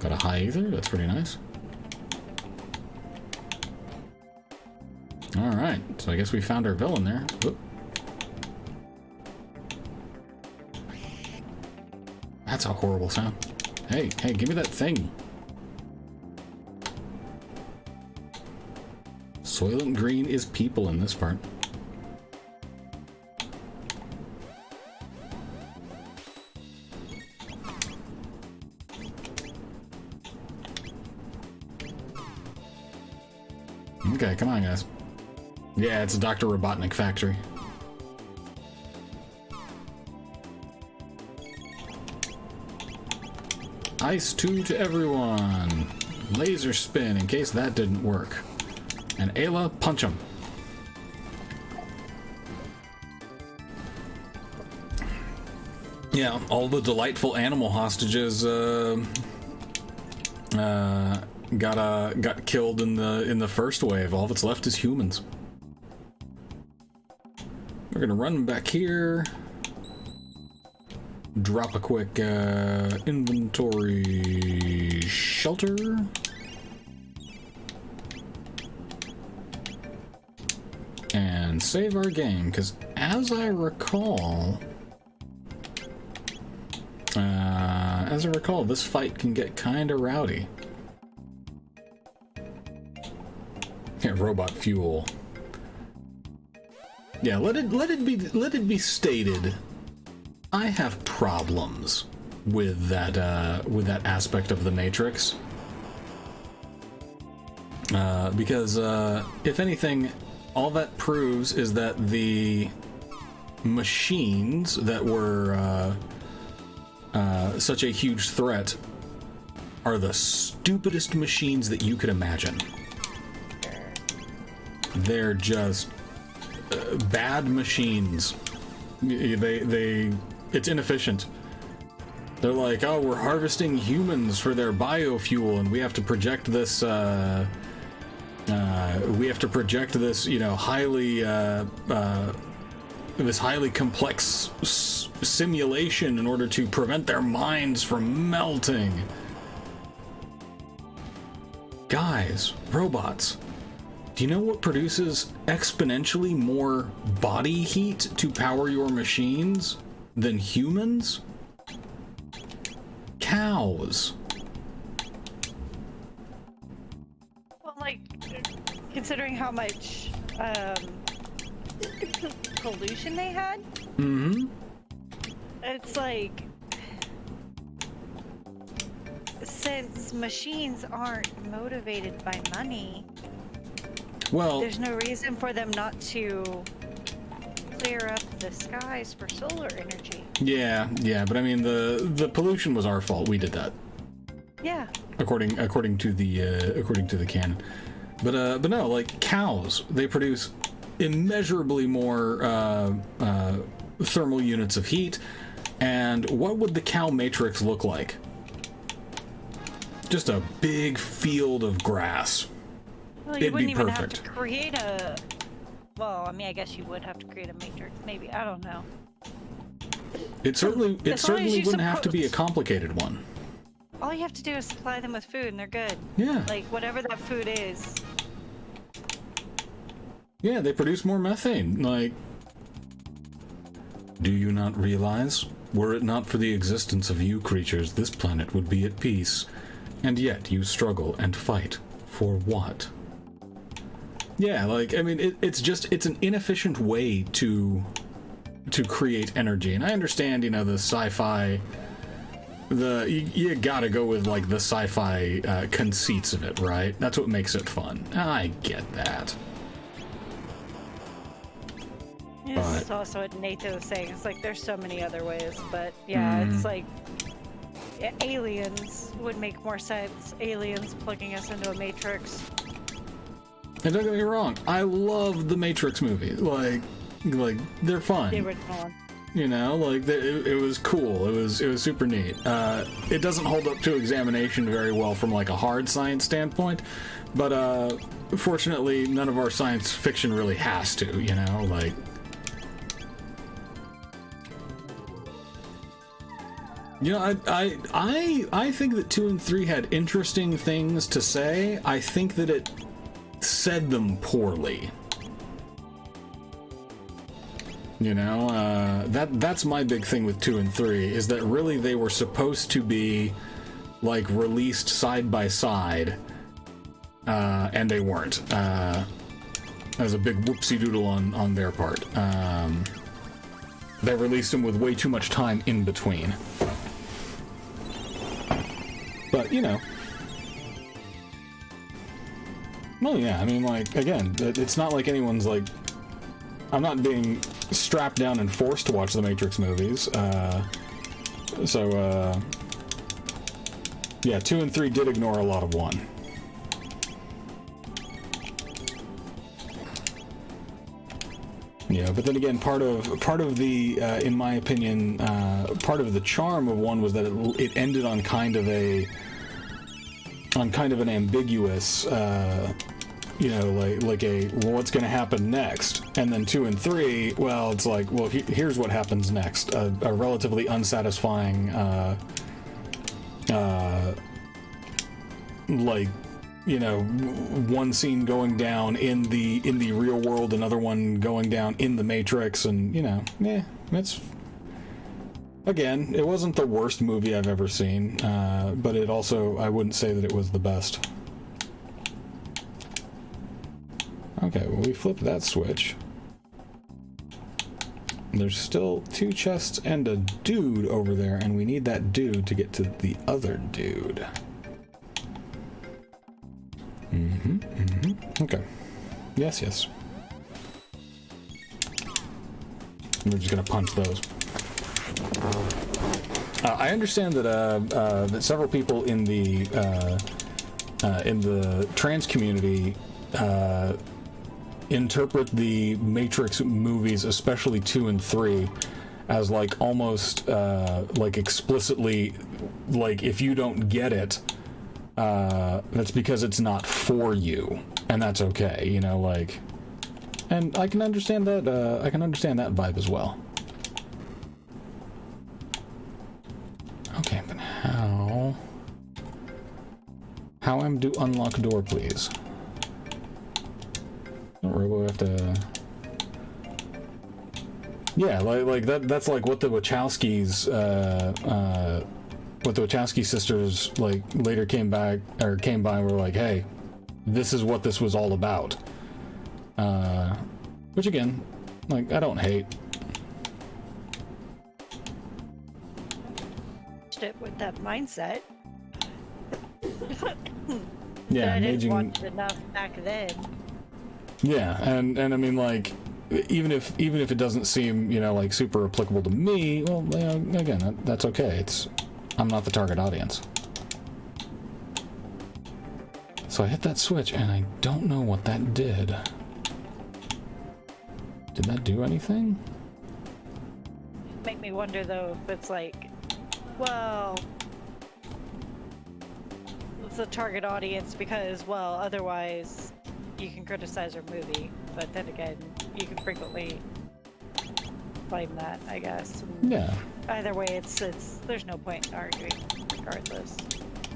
[SPEAKER 1] Got a high ether, that's pretty nice. Alright, so I guess we found our villain there. Whoop. That's a horrible sound. Hey, give me that thing. Soylent Green is people in this part. Okay, come on, guys. Yeah, it's a Dr. Robotnik factory. Ice 2 to everyone. Laser spin in case that didn't work. And Ayla, punch him. Yeah, all the delightful animal hostages got killed in the first wave. All that's left is humans. We're gonna run back here. Drop a quick inventory shelter. And save our game, because as I recall, this fight can get kinda rowdy. Yeah, robot fuel. Yeah, let it be stated, I have problems with that aspect of the Matrix. Because if anything, all that proves is that the machines that were such a huge threat are the stupidest machines that you could imagine. They're just bad machines. It's inefficient. They're like, oh, we're harvesting humans for their biofuel, and we have to project this. You know, this highly complex simulation in order to prevent their minds from melting. Guys, robots, do you know what produces exponentially more body heat to power your machines than humans? Cows.
[SPEAKER 2] Well, like, considering how much pollution they had, it's like, since machines aren't motivated by money,
[SPEAKER 1] well,
[SPEAKER 2] there's no reason for them not to clear up the skies for solar energy.
[SPEAKER 1] yeah, but I mean the pollution was our fault. We did that.
[SPEAKER 2] Yeah.
[SPEAKER 1] According to the canon. But no, like cows, they produce immeasurably more thermal units of heat. And what would the cow matrix look like? Just a big field of grass.
[SPEAKER 2] Well, you
[SPEAKER 1] It'd
[SPEAKER 2] wouldn't
[SPEAKER 1] be
[SPEAKER 2] even
[SPEAKER 1] perfect.
[SPEAKER 2] have to create a... Well, I mean, I guess you would have to create a matrix, maybe. I don't know.
[SPEAKER 1] It certainly
[SPEAKER 2] you
[SPEAKER 1] wouldn't have to be a complicated one.
[SPEAKER 2] All you have to do is supply them with food and they're good.
[SPEAKER 1] Yeah.
[SPEAKER 2] Like, whatever that food is.
[SPEAKER 1] Yeah, they produce more methane. Like, do you not realize? Were it not for the existence of you creatures, this planet would be at peace. And yet you struggle and fight. For what? Yeah, like, I mean, it's an inefficient way to create energy. And I understand, you know, the sci-fi, you gotta go with, like, the sci-fi conceits of it, right? That's what makes it fun. I get that.
[SPEAKER 2] This is also what Nathan was saying. It's like, there's so many other ways, but yeah, it's like, aliens would make more sense. Aliens plugging us into a matrix.
[SPEAKER 1] And don't get me wrong, I love the Matrix movies. Like they're fun.
[SPEAKER 2] The original one.
[SPEAKER 1] You know, like it was cool. It was super neat. It doesn't hold up to examination very well from like a hard science standpoint, but fortunately, none of our science fiction really has to. You know, like. You know, I think that 2 and 3 had interesting things to say. I think that it said them poorly. You know, that's my big thing with 2 and 3, is that really they were supposed to be, like, released side by side, and they weren't. That was a big whoopsie-doodle on their part. They released them with way too much time in between. But, you know. Well, yeah, I mean, like, again, it's not like anyone's, like... I'm not being strapped down and forced to watch the Matrix movies, yeah, 2 and 3 did ignore a lot of 1. Yeah, but then again, part of the, in my opinion, part of the charm of 1 was that it ended on kind of an ambiguous, you know, like a, well, what's going to happen next? And then 2 and 3, well, it's like, well, here's what happens next. A relatively unsatisfying, like, you know, one scene going down in the real world, another one going down in the Matrix, and, you know, yeah, it's... Again, it wasn't the worst movie I've ever seen, but it also, I wouldn't say that it was the best. Okay, well, we flipped that switch. There's still 2 chests and a dude over there, and we need that dude to get to the other dude. Okay. Yes, yes. We're just gonna punch those. I understand that that several people in the trans community interpret the Matrix movies, especially 2 and 3, as like almost like explicitly, like, if you don't get it, that's because it's not for you, and that's okay, you know, like, and I can understand that. I can understand that vibe as well. Okay, but how am to unlock door, please? Don't Robo have to... Yeah, like that's like what the Wachowskis, what the Wachowski sisters, like, later came by and were like, hey, this is what this was all about. Which again, like, I don't hate.
[SPEAKER 2] It with that mindset.
[SPEAKER 1] Yeah,
[SPEAKER 2] I didn't watch enough back then.
[SPEAKER 1] Yeah, and I mean, like, even if it doesn't seem, you know, like, super applicable to me, well, you know, again, that's okay. I'm not the target audience. So I hit that switch, and I don't know what that did. Did that do anything?
[SPEAKER 2] Make me wonder, though, if it's like, well, it's a target audience because, well, otherwise you can criticize our movie, but then again, you can frequently blame that, I guess. And
[SPEAKER 1] yeah.
[SPEAKER 2] Either way, it's there's no point in arguing, regardless.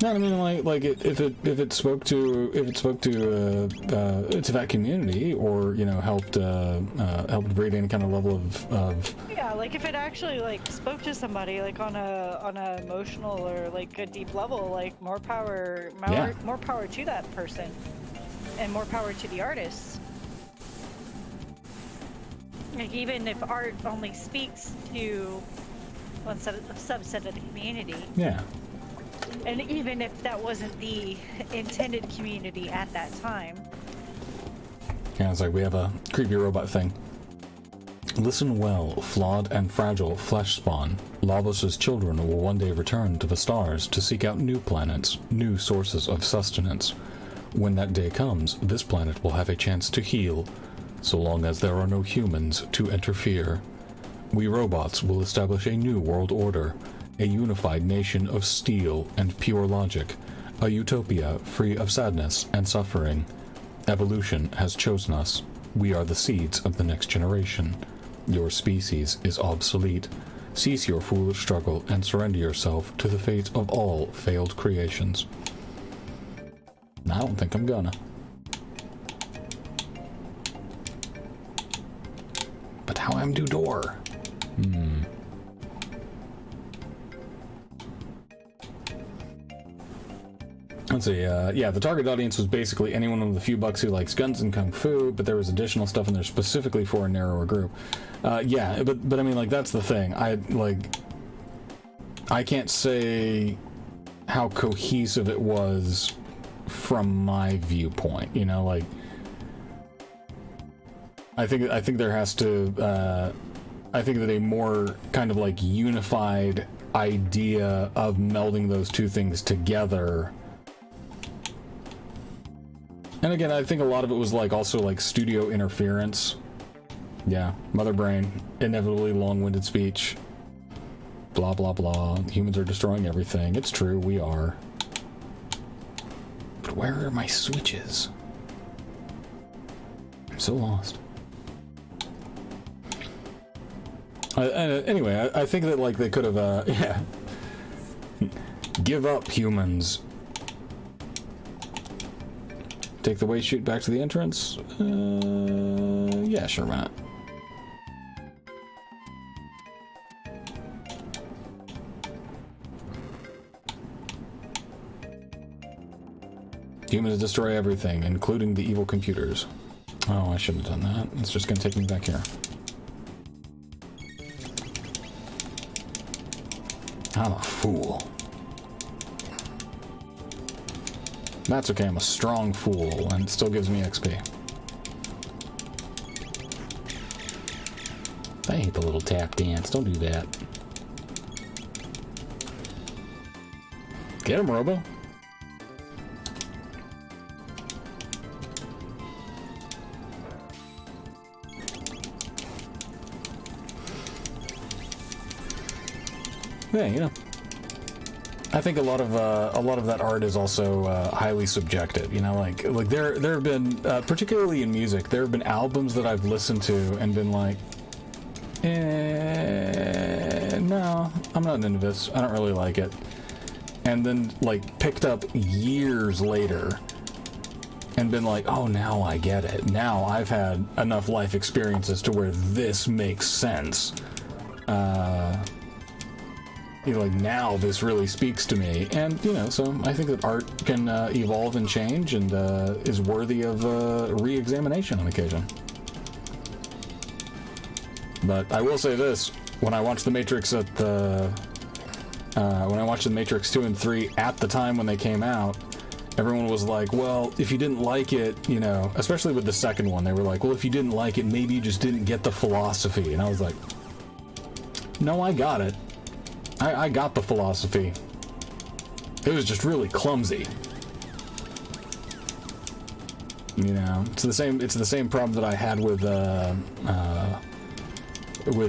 [SPEAKER 1] No, I mean, like if it spoke to that community, or, you know, helped breed any kind of level of
[SPEAKER 2] yeah, like if it actually, like, spoke to somebody, like, on a emotional or, like, a deep level, like, more power to that person, and more power to the artists. Like, even if art only speaks to one subset of the community.
[SPEAKER 1] Yeah.
[SPEAKER 2] And even if that wasn't the intended community at that time.
[SPEAKER 1] Yeah, it's like we have a creepy robot thing. Listen well, flawed and fragile flesh spawn. Lavos' children will one day return to the stars to seek out new planets, new sources of sustenance. When that day comes, this planet will have a chance to heal, so long as there are no humans to interfere. We robots will establish a new world order, a unified nation of steel and pure logic, a utopia free of sadness and suffering. Evolution has chosen us. We are the seeds of the next generation. Your species is obsolete. Cease your foolish struggle and surrender yourself to the fate of all failed creations. I don't think I'm gonna. But how am do door? Let's see, yeah, the target audience was basically anyone with a few bucks who likes guns and kung fu, but there was additional stuff in there specifically for a narrower group. Yeah, but I mean, like, that's the thing. I can't say how cohesive it was from my viewpoint, you know, like I think there has to I think that a more kind of like unified idea of melding those two things together. And again, I think a lot of it was like also like studio interference. Yeah, mother brain, inevitably long-winded speech. Blah blah blah. Humans are destroying everything. It's true, we are. But where are my switches? I'm so lost. Anyway, I think that like they could have, yeah. Give up, humans. Take the waste chute back to the entrance? Yeah, sure, why not? Humans destroy everything, including the evil computers. Oh, I shouldn't have done that. It's just gonna take me back here. I'm a fool. That's okay, I'm a strong fool, and it still gives me XP. I hate the little tap dance, don't do that. Get him, Robo. Yeah, you know, I think a lot of that art is also highly subjective. You know, like there have been particularly in music, there have been albums that I've listened to and been like, no, I'm not into this. I don't really like it. And then like picked up years later and been like, oh, now I get it. Now I've had enough life experiences to where this makes sense. You know, like now this really speaks to me, and you know, so I think that art can evolve and change, and is worthy of re-examination on occasion. But I will say this: when I watched The Matrix at the, when I watched The Matrix 2 and 3 at the time when they came out, everyone was like, "Well, if you didn't like it, you know," especially with the second one, they were like, "Well, if you didn't like it, maybe you just didn't get the philosophy." And I was like, "No, I got it. I got the philosophy. It was just really clumsy." You know, it's the same problem that I had with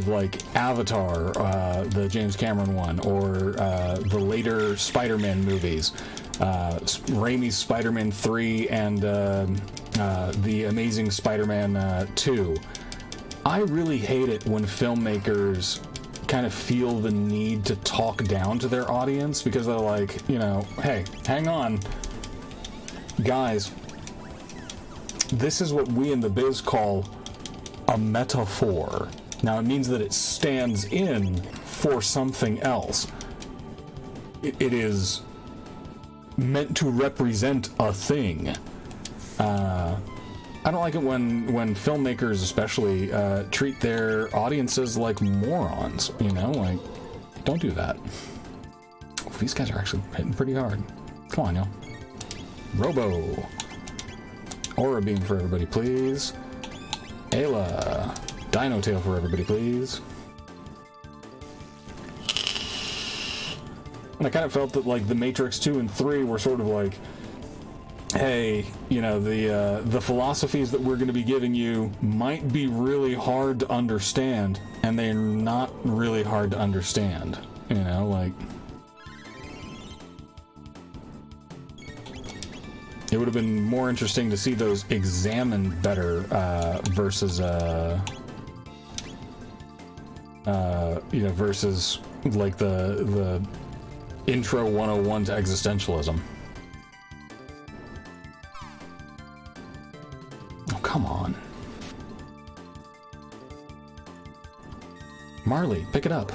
[SPEAKER 1] like Avatar, the James Cameron one, or the later Spider-Man movies, Raimi's Spider-Man 3 and the Amazing Spider-Man 2. I really hate it when filmmakers kind of feel the need to talk down to their audience, because they're like, you know, hey, hang on, guys, this is what we in the biz call a metaphor. Now, it means that it stands in for something else. It is meant to represent a thing. I don't like it when filmmakers especially treat their audiences like morons, you know, like, don't do that. Oh, these guys are actually hitting pretty hard. Come on, y'all. Robo. Aura Beam for everybody, please. Ayla. Dino Tail for everybody, please. And I kind of felt that, like, The Matrix 2 and 3 were sort of like, hey, you know, the philosophies that we're going to be giving you might be really hard to understand, and they're not really hard to understand. You know, like, it would have been more interesting to see those examined better versus you know, versus like the intro 101 to existentialism. Come on. Marley, pick it up.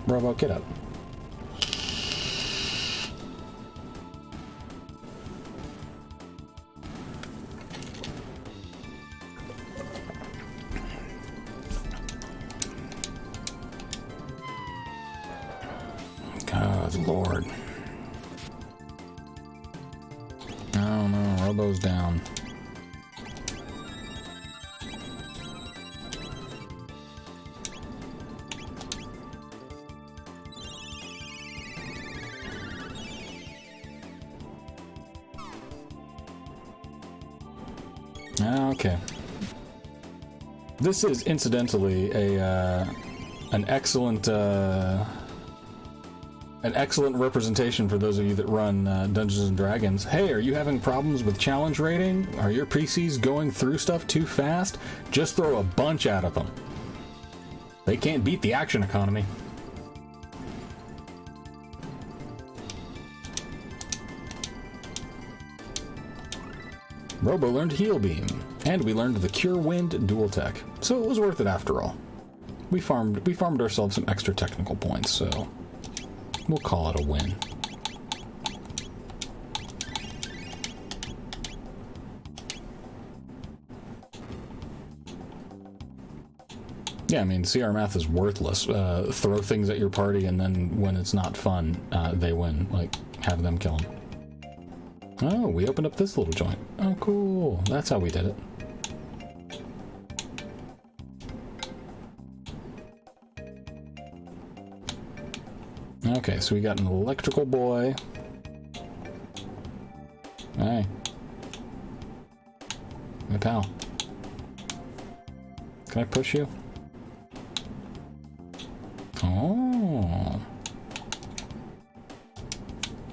[SPEAKER 1] Robo, get up. Good lord. Oh no, Robo's down. Okay. This is incidentally an excellent representation for those of you that run Dungeons and Dragons. Hey, are you having problems with challenge rating? Are your PCs going through stuff too fast? Just throw a bunch out of them. They can't beat the action economy. Robo learned Heal Beam, and we learned the Cure Wind dual tech, so it was worth it after all. We farmed ourselves some extra technical points, so we'll call it a win. Yeah, I mean, CR math is worthless. Throw things at your party, and then when it's not fun, they win. Like, have them kill them. Oh, we opened up this little joint. Oh, cool. That's how we did it. Okay, so we got an electrical boy. Hey. Hey, pal. Can I push you? Oh.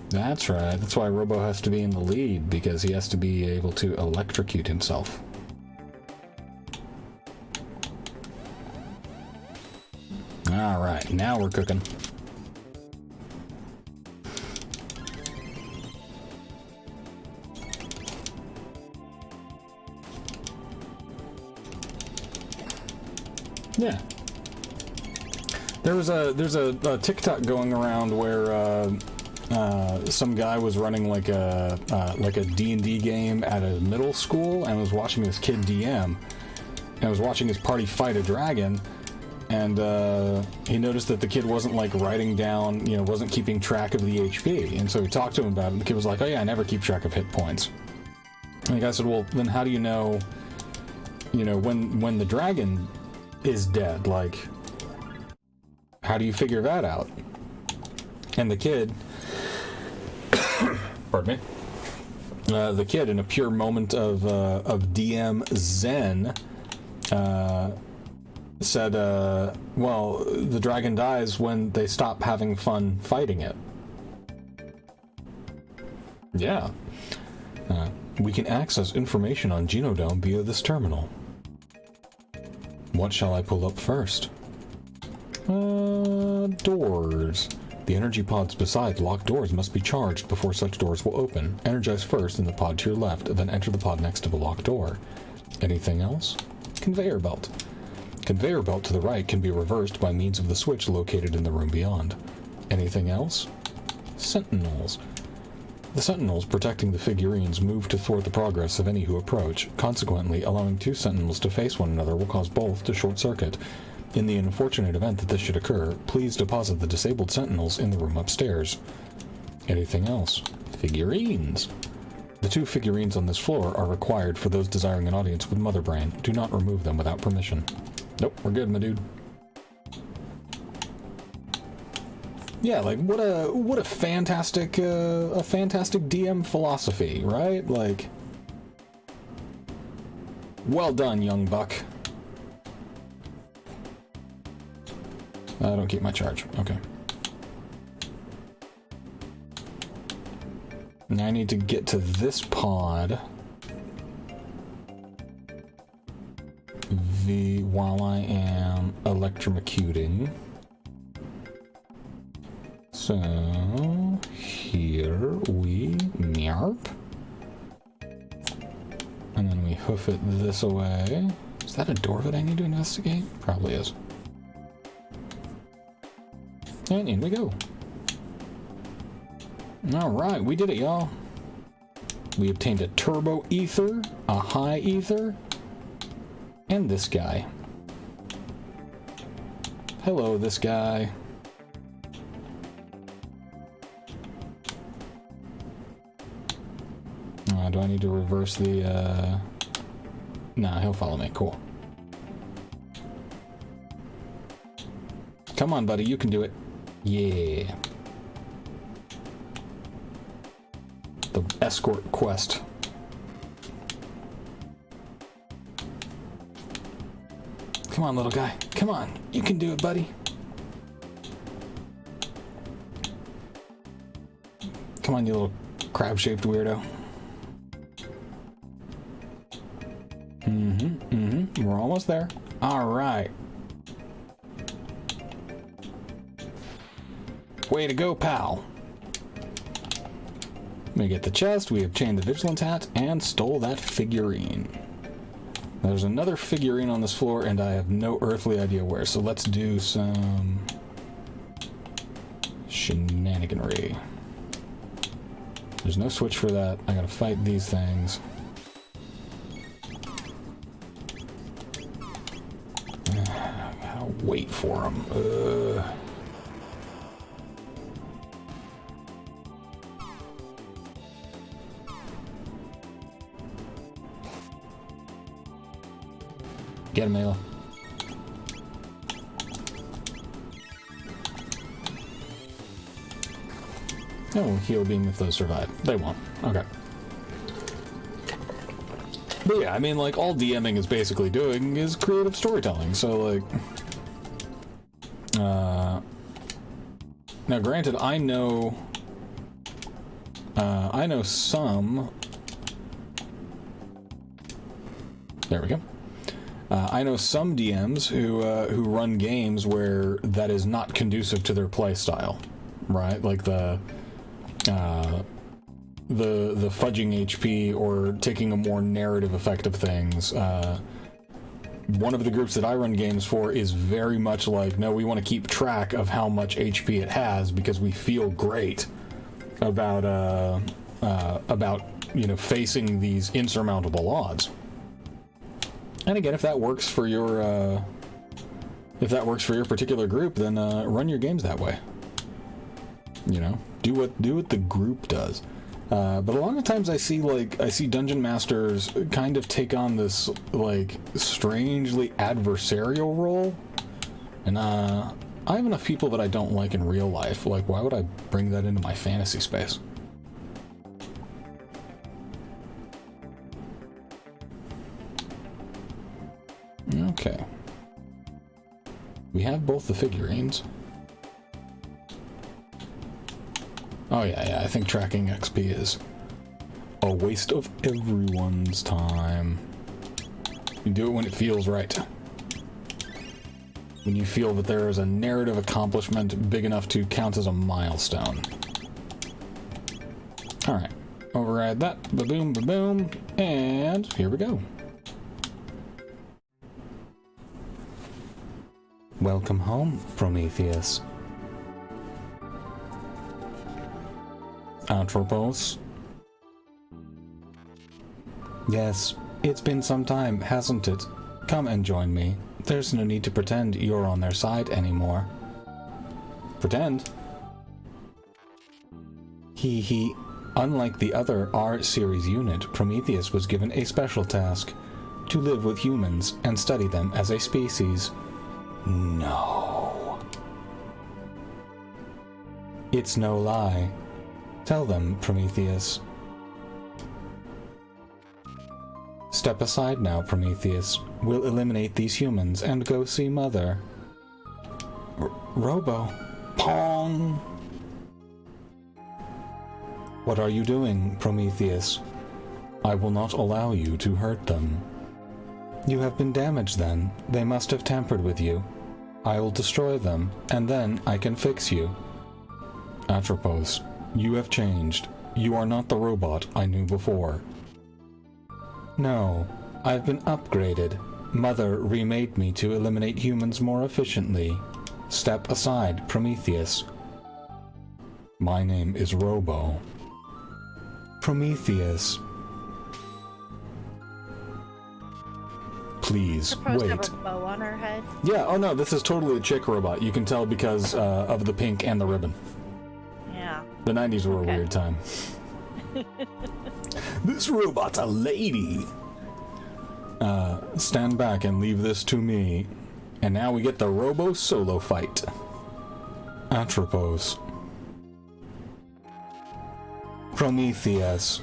[SPEAKER 1] That's right. That's why Robo has to be in the lead, because he has to be able to electrocute himself. Alright, now we're cooking. Yeah. There's a TikTok going around where some guy was running like a D&D game at a middle school and was watching this kid DM and was watching his party fight a dragon, and he noticed that the kid wasn't like writing down, wasn't keeping track of the HP, and so he talked to him about it, and the kid was like, oh yeah, I never keep track of hit points. And the guy said, well, then how do you know, when the dragon is dead? Like, how do you figure that out? And the kid, pardon me, the kid, in a pure moment of DM zen, said, well, the dragon dies when they stop having fun fighting it. Yeah. We can access information on Genodome via this terminal. What shall I pull up first? Doors. The energy pods beside locked doors must be charged before such doors will open. Energize first in the pod to your left, then enter the pod next to the locked door. Anything else? Conveyor belt. Conveyor belt to the right can be reversed by means of the switch located in the room beyond. Anything else? Sentinels. The sentinels protecting the figurines move to thwart the progress of any who approach. Consequently, allowing two sentinels to face one another will cause both to short-circuit. In the unfortunate event that this should occur, please deposit the disabled sentinels in the room upstairs. Anything else? Figurines. The two figurines on this floor are required for those desiring an audience with Mother Brain. Do not remove them without permission. Nope, we're good, my dude. Yeah, like, what a fantastic DM philosophy, right? Like, well done, young buck. I don't keep my charge. Okay. Now I need to get to this pod while I am electrocuting. So here we meow, and then we hoof it this away. Is that a door that I need to investigate? Probably is. And in we go. Alright, we did it, y'all. We obtained a turbo ether, a high ether, and this guy. Hello, this guy. Do I need to reverse the, Nah, he'll follow me. Cool. Come on, buddy. You can do it. Yeah. The escort quest. Come on, little guy. Come on. You can do it, buddy. Come on, you little crab-shaped weirdo. We're almost there. All right. Way to go, pal. We get the chest, we obtained the Vigilance hat, and stole that figurine. There's another figurine on this floor, and I have no earthly idea where, so let's do some shenaniganry. There's no switch for that. I gotta fight these things. I gotta wait for them. Get him, Ayla. Oh, we'll heal beam if those survive. They won't. Okay. But yeah, I mean, like, all DMing is basically doing is creative storytelling, so, like... Now, granted, I know some... There we go. I know some DMs who run games where that is not conducive to their play style, right? Like the fudging HP or taking a more narrative effect of things. One of the groups that I run games for is very much like, no, we want to keep track of how much HP it has because we feel great about you know, facing these insurmountable odds. And again, if that works for your particular group, then run your games that way. You know, do what the group does. But a lot of times I see dungeon masters kind of take on this like strangely adversarial role, and I have enough people that I don't like in real life. Like, why would I bring that into my fantasy space? Okay. We have both the figurines. Oh yeah, I think tracking XP is a waste of everyone's time. You do it when it feels right. When you feel that there is a narrative accomplishment big enough to count as a milestone. Alright, override that, ba-boom, ba-boom, and here we go. Welcome home, Prometheus. Atropos. Yes, it's been some time, hasn't it? Come and join me. There's no need to pretend you're on their side anymore. Pretend? He. Unlike the other R-series unit, Prometheus was given a special task: to live with humans and study them as a species. No. It's no lie. Tell them, Prometheus. Step aside now, Prometheus. We'll eliminate these humans and go see Mother. Robo. Pong! What are you doing, Prometheus? I will not allow you to hurt them. You have been damaged then. They must have tampered with you. I will destroy them, and then I can fix you. Atropos, you have changed. You are not the robot I knew before. No, I've been upgraded. Mother remade me to eliminate humans more efficiently. Step aside, Prometheus. My name is Robo. Prometheus. Please,
[SPEAKER 2] supposed
[SPEAKER 1] wait.
[SPEAKER 2] to have a bow on her head.
[SPEAKER 1] Yeah, oh no, this is totally a chick robot. You can tell because of the pink and the ribbon.
[SPEAKER 2] Yeah.
[SPEAKER 1] The 90s were a weird time. This robot's a lady. Stand back and leave this to me. And now we get the Robo solo fight. Atropos. Prometheus.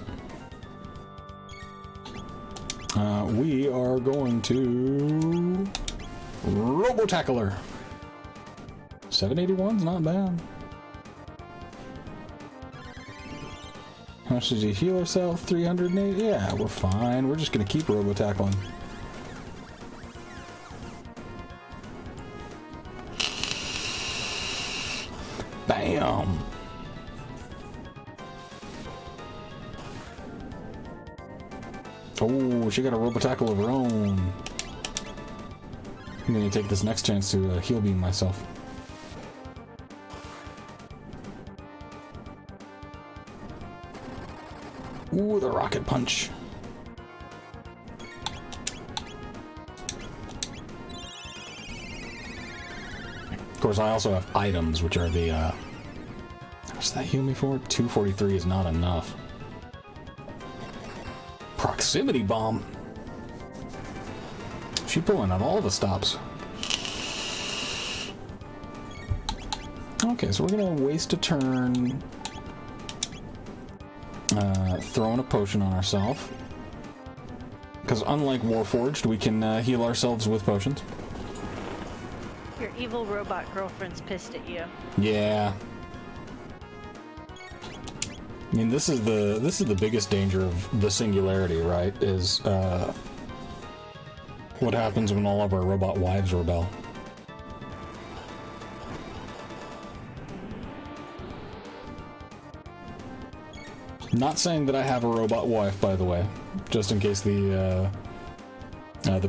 [SPEAKER 1] We are going to Robo tackle her. 781's not bad. How much did you heal herself? 380? Yeah, we're fine. We're just gonna keep Robo tackling. Bam! Oh, she got a Robo tackle of her own. I'm gonna take this next chance to heal beam myself. Ooh, the rocket punch. Of course, I also have items, which are the, what's that heal me for? 243 is not enough. Proximity bomb. She pulling out all the stops. Okay, so we're gonna waste a turn throwing a potion on ourselves. Because unlike Warforged, we can heal ourselves with potions.
[SPEAKER 2] Your evil robot girlfriend's pissed at you.
[SPEAKER 1] Yeah. I mean, this is the biggest danger of the singularity, right? Is what happens when all of our robot wives rebel. Not saying that I have a robot wife, by the way, just in case the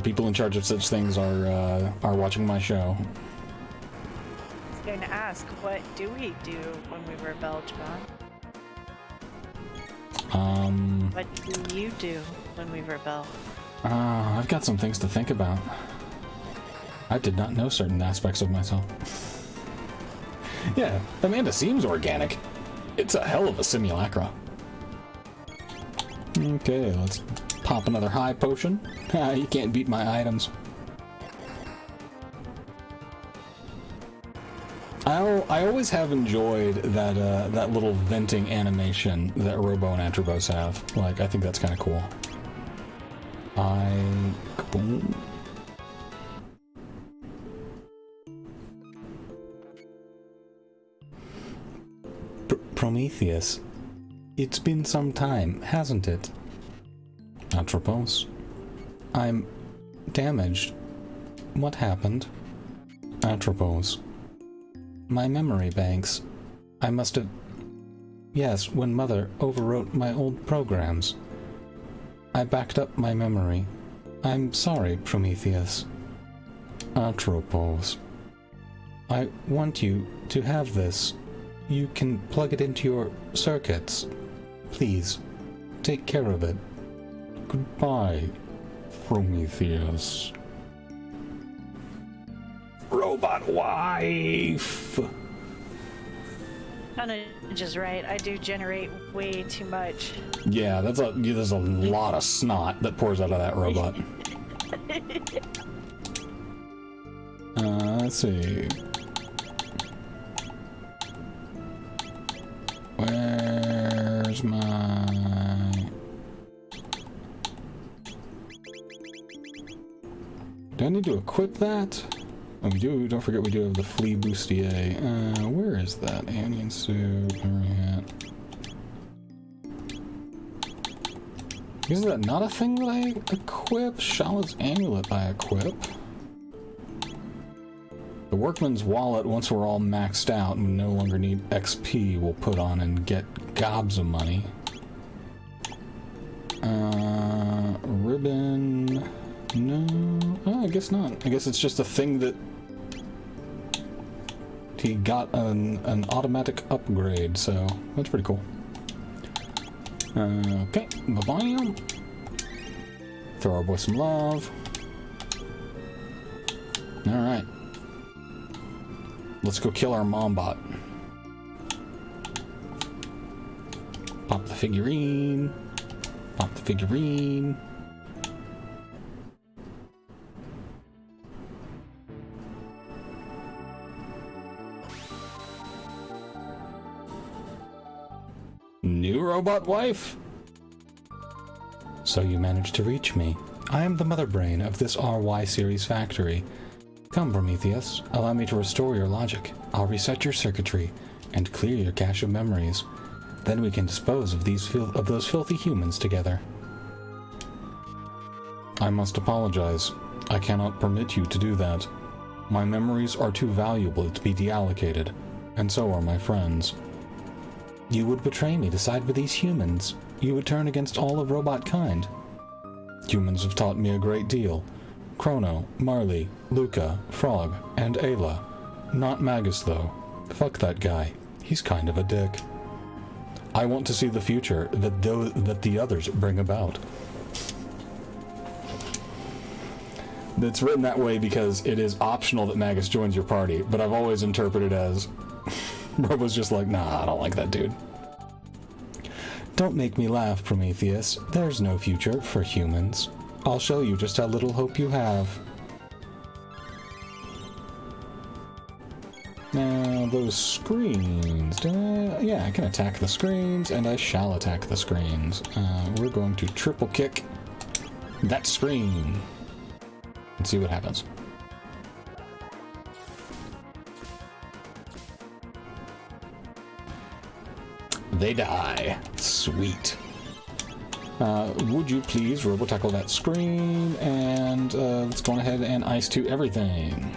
[SPEAKER 1] people in charge of such things are watching my show.
[SPEAKER 2] I was going to ask, what do we do when we rebel, John? What do you do when we rebel?
[SPEAKER 1] I've got some things to think about. I did not know certain aspects of myself. Yeah, Amanda seems organic. It's a hell of a simulacra. Okay, let's pop another high potion. You can't beat my items. I always have enjoyed that that little venting animation that Robo and Atropos have. Like, I think that's kind of cool. Boom. Prometheus. It's been some time, hasn't it? Atropos. I'm damaged. What happened? Atropos. My memory banks. I must have... Yes, when Mother overwrote my old programs. I backed up my memory. I'm sorry, Prometheus. Atropos. I want you to have this. You can plug it into your circuits. Please, take care of it. Goodbye, Prometheus. Robot wife!
[SPEAKER 2] Just right. I do generate way too much.
[SPEAKER 1] Yeah, there's a lot of snot that pours out of that robot. Let's see. Where's my... Do I need to equip that? Oh, we do. Don't forget we do have the flea bustier. Where is that? Alien suit, memory hat. Is that not a thing that I equip? Shala's amulet I equip. The workman's wallet, once we're all maxed out and we no longer need XP, we'll put on and get gobs of money. Ribbon... No... Oh, I guess not. I guess it's just a thing that... He got an automatic upgrade, so that's pretty cool. Okay, bye-bye. Throw our boy some love. Alright. Let's go kill our mom bot. Pop the figurine. Pop the figurine. New robot wife? So you managed to reach me. I am the mother brain of this RY series factory. Come, Prometheus, allow me to restore your logic. I'll reset your circuitry and clear your cache of memories. Then we can dispose of those filthy humans together. I must apologize. I cannot permit you to do that. My memories are too valuable to be deallocated, and so are my friends. You would betray me to side with these humans. You would turn against all of robot kind. Humans have taught me a great deal. Chrono, Marley, Luca, Frog, and Ayla. Not Magus, though. Fuck that guy. He's kind of a dick. I want to see the future that the others bring about. It's written that way because it is optional that Magus joins your party, but I've always interpreted as Robo's just like, nah, I don't like that dude. Don't make me laugh, Prometheus. There's no future for humans. I'll show you just how little hope you have. Now, those screens... yeah, I can attack the screens, and I shall attack the screens. We're going to triple kick that screen. And see what happens. They die. Sweet. Would you please robo-tackle that screen, and let's go on ahead and ice to everything.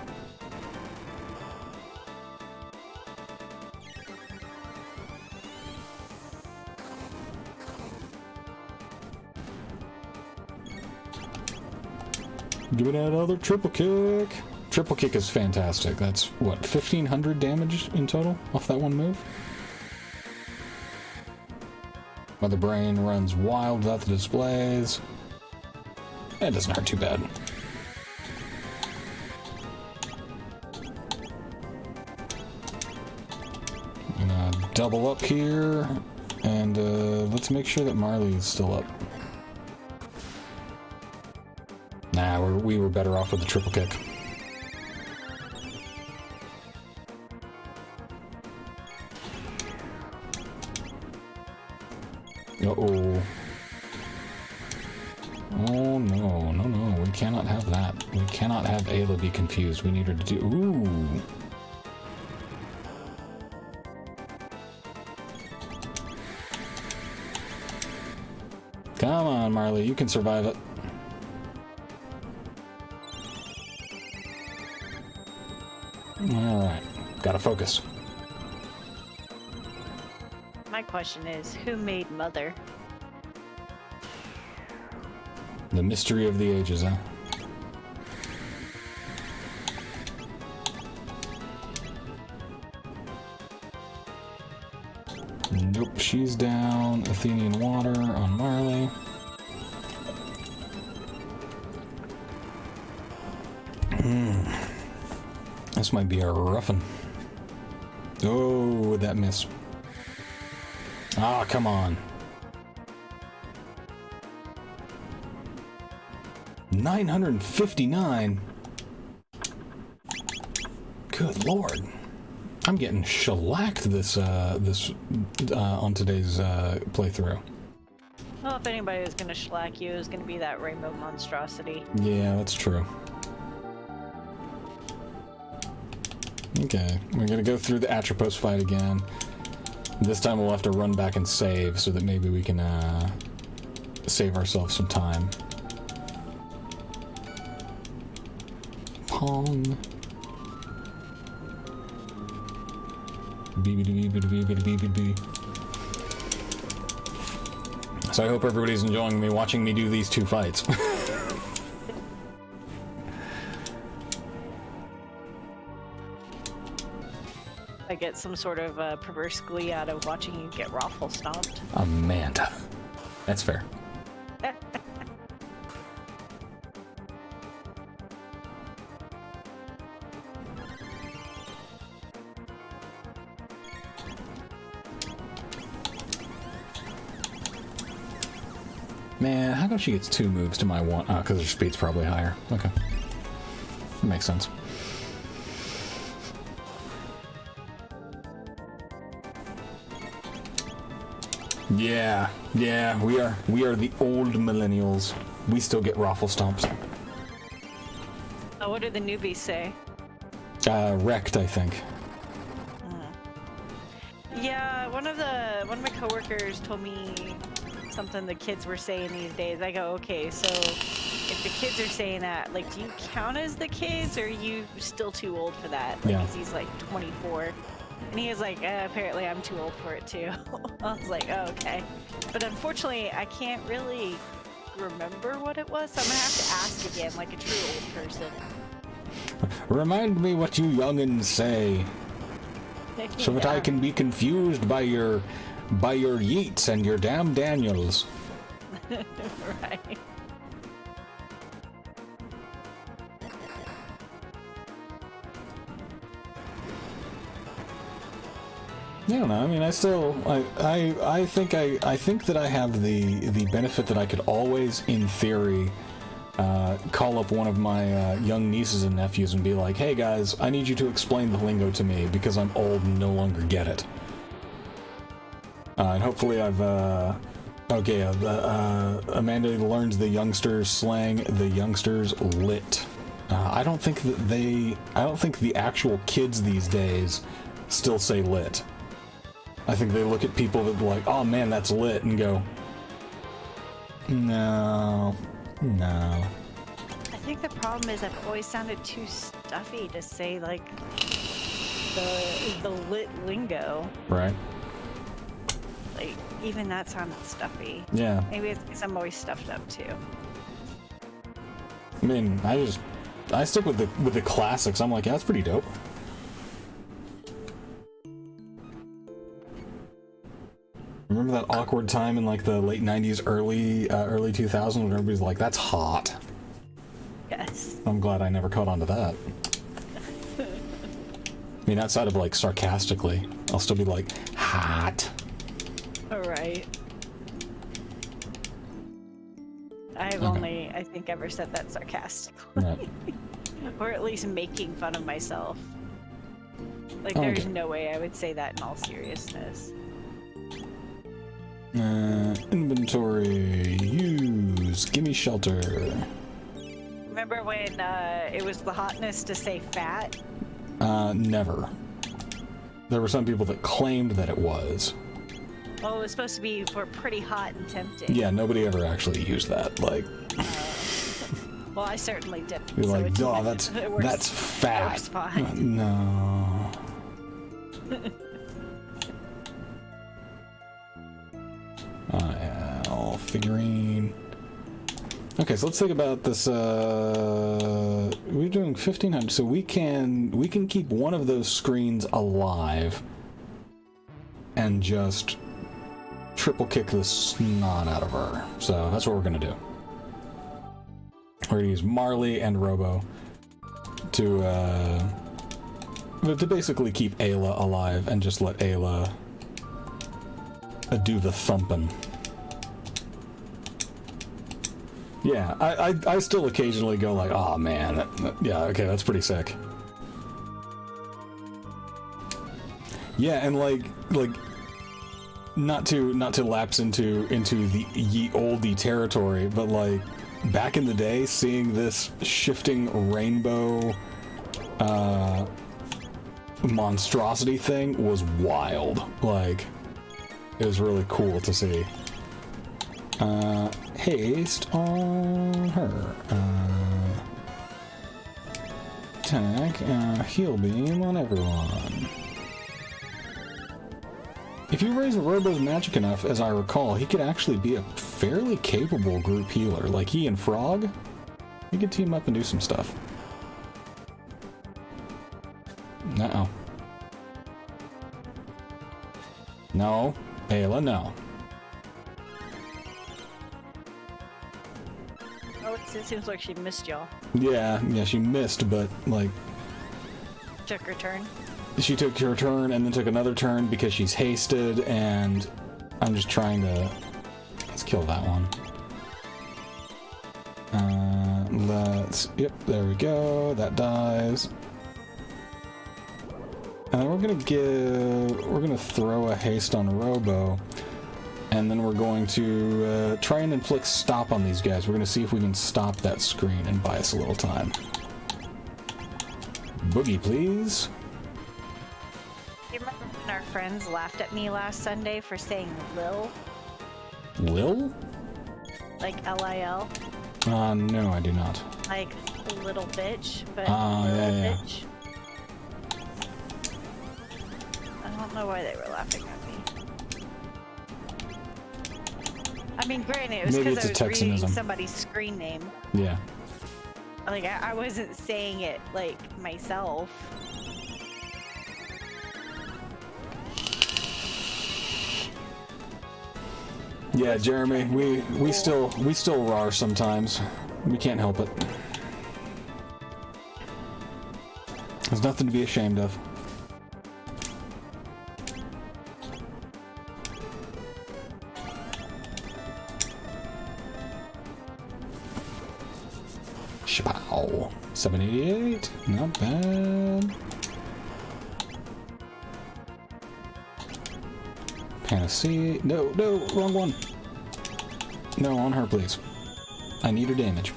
[SPEAKER 1] Give it another triple kick. Triple kick is fantastic. That's, what, 1,500 damage in total off that one move? While the brain runs wild without the displays. It doesn't hurt too bad. I'm gonna double up here, and let's make sure that Marley is still up. Nah, we were better off with the triple kick. Uh-oh. Oh, no, no, no. We cannot have that. We cannot have Ayla be confused. We need her to do... Ooh. Come on, Marley. You can survive it. Alright. Gotta focus.
[SPEAKER 2] My question is, who made Mother?
[SPEAKER 1] The mystery of the ages, huh? Nope, she's down. Athenian water on Marley. This might be a rough one. Oh, that miss. Ah, come on. 959? Good lord. I'm getting shellacked this on today's playthrough.
[SPEAKER 2] Well, if anybody was gonna shellac you, it was gonna be that rainbow monstrosity.
[SPEAKER 1] Yeah, that's true. Okay, we're gonna go through the Atropos fight again. This time we'll have to run back and save so that maybe we can save ourselves some time. Pong. So I hope everybody's enjoying me watching me do these two fights.
[SPEAKER 2] I get some sort of perverse glee out of watching you get raffle stomped.
[SPEAKER 1] Amanda. That's fair. Man, how come she gets 2 moves to my 1? Oh, because her speed's probably higher. Okay. That makes sense. Yeah, we are the old millennials. We still get raffle stomps.
[SPEAKER 2] Oh, what do the newbies say?
[SPEAKER 1] Wrecked, I think.
[SPEAKER 2] Yeah, one of my coworkers told me something the kids were saying these days. I go, okay, so if the kids are saying that, like, do you count as the kids, or are you still too old for that? Like,
[SPEAKER 1] Yeah.
[SPEAKER 2] 'cause he's like 24. And he was like, apparently I'm too old for it too. I was like, oh, okay. But unfortunately, I can't really remember what it was, so I'm gonna have to ask again, like a true old person.
[SPEAKER 1] Remind me what you youngins say, so that I can be confused by your yeets and your damn Daniels.
[SPEAKER 2] Right.
[SPEAKER 1] I don't know. I mean, I think that I have the benefit that I could always, in theory, call up one of my young nieces and nephews and be like, "Hey guys, I need you to explain the lingo to me because I'm old and no longer get it." And hopefully Amanda learns the youngsters slang, the youngsters lit. I don't think the actual kids these days still say lit. I think they look at people that are like, "Oh man, that's lit," and go, No. I
[SPEAKER 2] think the problem is I've always sounded too stuffy to say, like, the lit lingo.
[SPEAKER 1] Right.
[SPEAKER 2] Like, even that sounded stuffy.
[SPEAKER 1] Yeah.
[SPEAKER 2] Maybe it's because I'm always stuffed up too.
[SPEAKER 1] I mean, I stick with the classics. I'm like, yeah, that's pretty dope. Remember that awkward time in like the late 90s, early 2000s when everybody's like, that's hot.
[SPEAKER 2] Yes.
[SPEAKER 1] I'm glad I never caught on to that. I mean, outside of like sarcastically, I'll still be like, hot.
[SPEAKER 2] Alright. I've only, I think, ever said that sarcastically.
[SPEAKER 1] Right.
[SPEAKER 2] Or at least making fun of myself. Like, there's no way I would say that in all seriousness.
[SPEAKER 1] Inventory, use, gimme shelter.
[SPEAKER 2] Remember when it was the hotness to say fat?
[SPEAKER 1] Never. There were some people that claimed that it was.
[SPEAKER 2] Well, it was supposed to be for pretty hot and tempting.
[SPEAKER 1] Yeah, nobody ever actually used that. Like,
[SPEAKER 2] well, I certainly did.
[SPEAKER 1] You're
[SPEAKER 2] so
[SPEAKER 1] like, oh, that's fat.
[SPEAKER 2] It works fine.
[SPEAKER 1] No. Yeah, figurine. Okay, so let's think about this. We're doing 1500, so we can keep one of those screens alive and just triple kick the snot out of her. So that's what we're gonna do. We're gonna use Marley and Robo to basically keep Ayla alive and just let Ayla do the thumping. Yeah, I still occasionally go like, oh man, yeah, okay, that's pretty sick. Yeah, and like not to lapse into the ye olde territory, but like back in the day, seeing this shifting rainbow monstrosity thing was wild. Like, it was really cool to see. Haste on her. Attack, heal beam on everyone. If you raise Robo's magic enough, as I recall, he could actually be a fairly capable group healer. Like he and Frog, he could team up and do some stuff. Uh-oh. No. Ayla, no.
[SPEAKER 2] Oh, it seems like she missed y'all.
[SPEAKER 1] Yeah, she missed, but, like...
[SPEAKER 2] Took her turn.
[SPEAKER 1] She took her turn and then took another turn because she's hasted, and I'm just trying to... Let's kill that one. Yep, there we go. That dies. And then we're gonna throw a haste on Robo, and then we're going to try and inflict stop on these guys. We're gonna see if we can stop that screen and buy us a little time. Boogie, please.
[SPEAKER 2] You remember when our friends laughed at me last Sunday for saying Lil?
[SPEAKER 1] Lil?
[SPEAKER 2] Like L-I-L?
[SPEAKER 1] No, I do not.
[SPEAKER 2] Like little bitch, but
[SPEAKER 1] yeah.
[SPEAKER 2] bitch. I don't know why they were laughing at me. I mean, granted, it was because I was reading somebody's screen name.
[SPEAKER 1] Yeah.
[SPEAKER 2] Like, I wasn't saying it, like, myself.
[SPEAKER 1] Yeah, Jeremy, we still rar sometimes. We can't help it. There's nothing to be ashamed of. Shapow. 788, not bad. Panacea. No, wrong one. No, on her, please. I need her damage.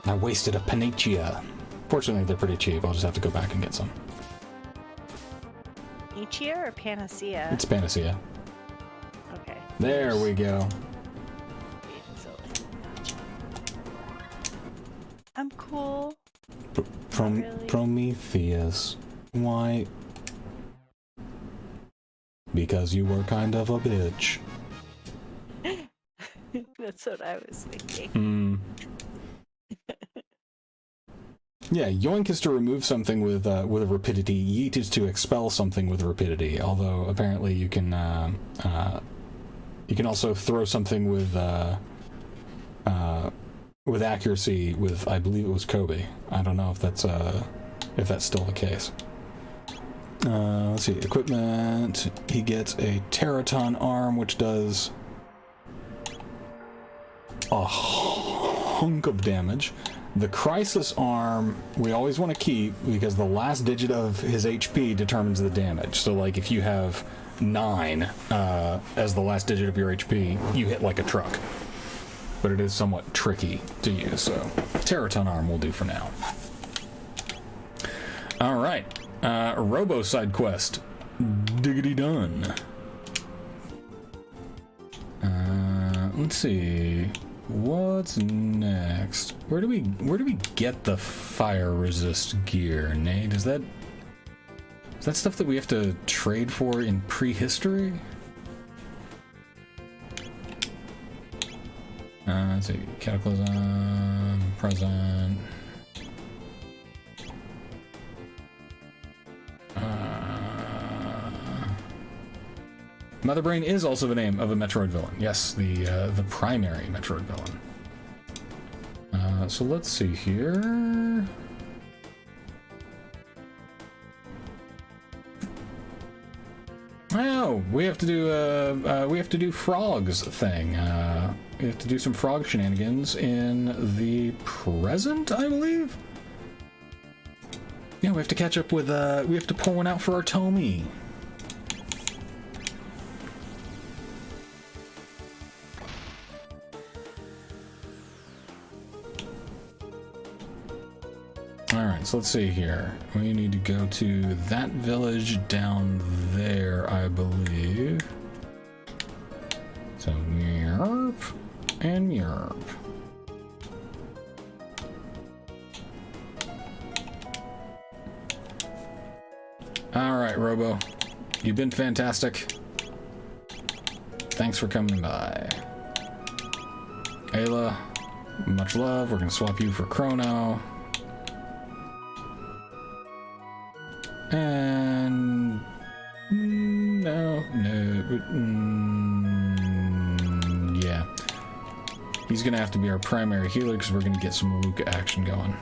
[SPEAKER 1] I wasted a Panacea. Fortunately, they're pretty cheap. I'll just have to go back and get some.
[SPEAKER 2] Panacea or Panacea?
[SPEAKER 1] It's Panacea.
[SPEAKER 2] Okay.
[SPEAKER 1] There we go.
[SPEAKER 2] I'm cool. Really?
[SPEAKER 1] Prometheus. Why? Because you were kind of a bitch.
[SPEAKER 2] That's what I was thinking.
[SPEAKER 1] Yeah, yoink is to remove something with a rapidity. Yeet is to expel something with rapidity. Although apparently you can also throw something with accuracy with, I believe it was Kobe. I don't know if that's still the case. Let's see, equipment. He gets a Teraton arm, which does a hunk of damage. The Crisis arm we always want to keep because the last digit of his HP determines the damage. So like if you have 9 as the last digit of your HP, you hit like a truck. But it is somewhat tricky to use, so Teraton arm will do for now. Alright, Robo side quest. Diggity done. Let's see. What's next? Where do we get the fire resist gear, Nate? Is that stuff that we have to trade for in prehistory? Let's see, Cataclysm, present. Mother Brain is also the name of a Metroid villain. Yes, the primary Metroid villain. So let's see here. Oh, we have to do Frog's thing. We have to do some frog shenanigans in the present, I believe. Yeah, we have to catch up with. We have to pour one out for our Tomie. Alright, so let's see here. We need to go to that village down there, I believe. So, Mierp and Mierp. Alright, Robo. You've been fantastic. Thanks for coming by. Ayla, much love. We're gonna swap you for Chrono. And yeah, he's gonna have to be our primary healer because we're gonna get some Luca action going.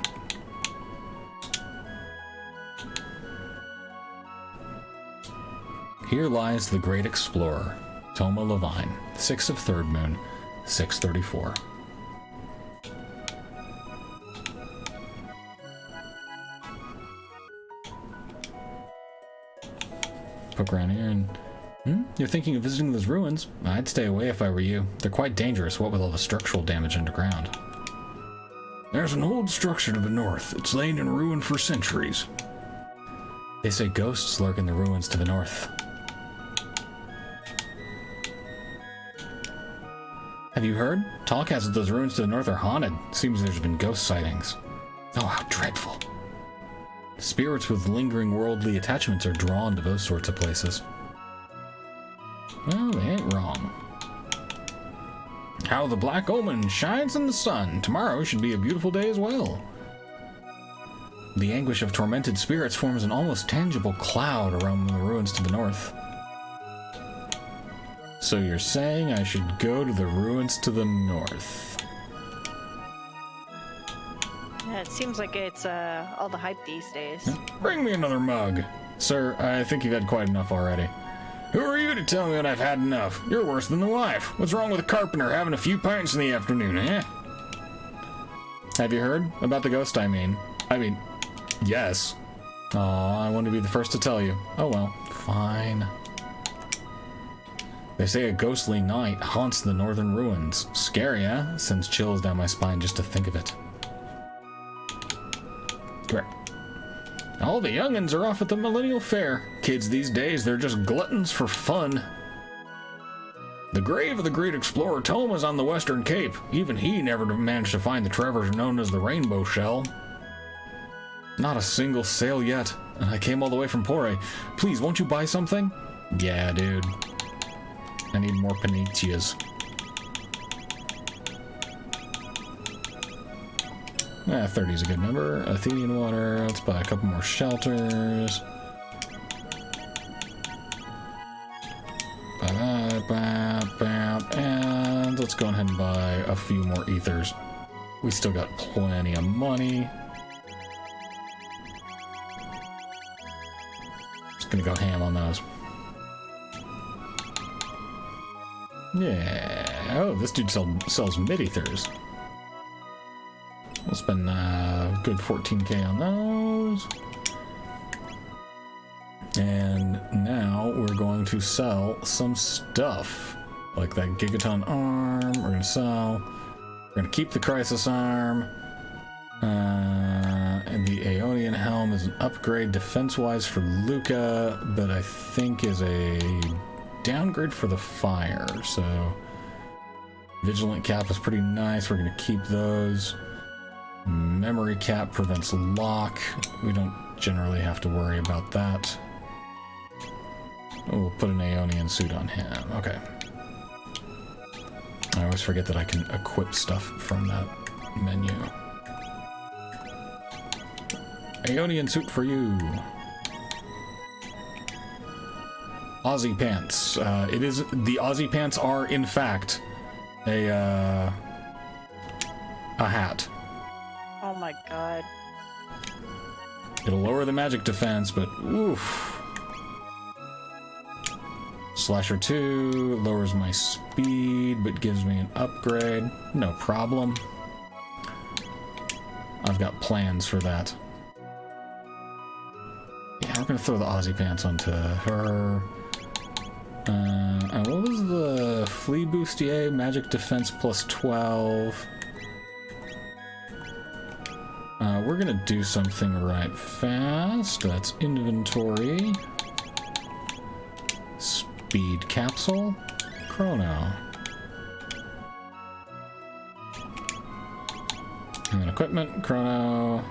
[SPEAKER 1] Here lies the great explorer. Toma Levine, 6th of 3rd moon, 634. Poke around here and... You're thinking of visiting those ruins? I'd stay away if I were you. They're quite dangerous, what with all the structural damage underground. There's an old structure to the north. It's lain in ruin for centuries. They say ghosts lurk in the ruins to the north. Have you heard? Talk has it those ruins to the north are haunted. Seems there's been ghost sightings. Oh, how dreadful. Spirits with lingering worldly attachments are drawn to those sorts of places. Well, they ain't wrong. How the Black Omen shines in the sun. Tomorrow should be a beautiful day as well. The anguish of tormented spirits forms an almost tangible cloud around the ruins to the north. So you're saying I should go to the ruins to the north?
[SPEAKER 2] Yeah, it seems like it's all the hype these days.
[SPEAKER 1] Bring me another mug. Sir, I think you've had quite enough already. Who are you to tell me when I've had enough? You're worse than the wife. What's wrong with a carpenter having a few pints in the afternoon, eh? Have you heard? About the ghost, I mean, yes. Aw, I wanted to be the first to tell you. Oh well, fine. They say a ghostly night haunts the northern ruins. Scary, eh? Sends chills down my spine just to think of it. Correct. All the youngins are off at the Millennial Fair. Kids these days, they're just gluttons for fun. The grave of the great explorer Toma's on the Western Cape. Even he never managed to find the treasure known as the Rainbow Shell. Not a single sale yet, and I came all the way from Pore. Please, won't you buy something? Yeah, dude. I need more panitias. 30 is a good number. Athenian water. Let's buy a couple more shelters. And let's go ahead and buy a few more ethers. We still got plenty of money. Just gonna go ham on those. Yeah. Oh, this dude sells mid-ethers. We'll spend a good 14k on those. And now we're going to sell some stuff. Like that Gigaton arm, we're going to sell. We're going to keep the Crisis arm. And the Aeonian helm is an upgrade defense-wise for Luca, but I think is a downgrade for the fire. So Vigilant Cap is pretty nice. We're going to keep those. Memory Cap prevents lock. We don't generally have to worry about that. Oh, we'll put an Aeonian suit on him. Okay. I always forget that I can equip stuff from that menu. Aeonian suit for you. Aussie pants. The Aussie pants are in fact a hat.
[SPEAKER 2] Oh my god.
[SPEAKER 1] It'll lower the magic defense, but oof. Slasher 2 lowers my speed, but gives me an upgrade. No problem. I've got plans for that. Yeah, we're gonna throw the Aussie pants onto her. And what was the Flea Bustier? Magic defense plus 12. We're gonna do something right fast. That's inventory. Speed capsule. Chrono. And then equipment. Chrono.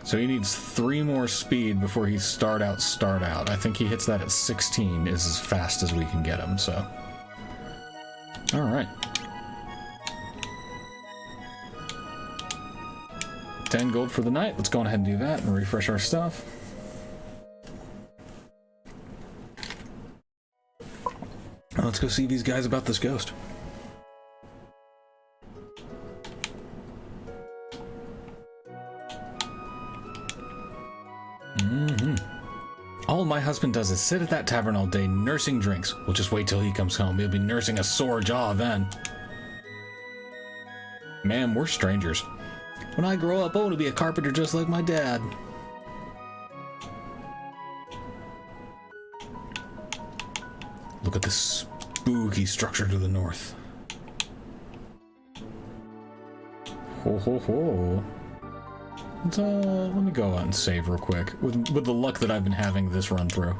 [SPEAKER 1] So he needs 3 more speed before he start out. I think he hits that at 16 is as fast as we can get him, so. Alright. 10 gold for the night. Let's go ahead and do that and refresh our stuff. Let's go see these guys about this ghost. All my husband does is sit at that tavern all day nursing drinks. We'll just wait till he comes home. He'll be nursing a sore jaw then. Ma'am, we're strangers. When I grow up, I want to be a carpenter just like my dad. Look at this spooky structure to the north. Ho ho ho. Let me go out and save real quick with the luck that I've been having this run through.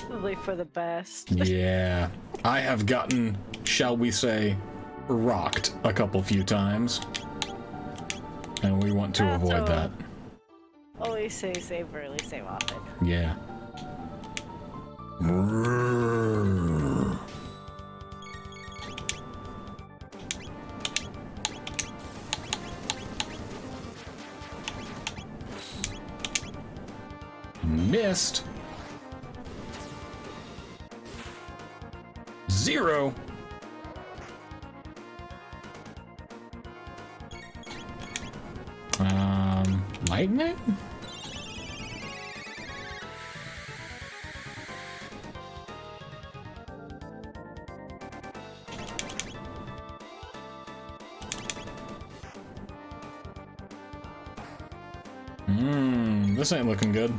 [SPEAKER 2] Probably for the best.
[SPEAKER 1] Yeah, I have gotten, shall we say, rocked a few times, and we want to avoid that.
[SPEAKER 2] Always say save early, save often.
[SPEAKER 1] Yeah. Missed. 0. Lightning? This ain't looking good.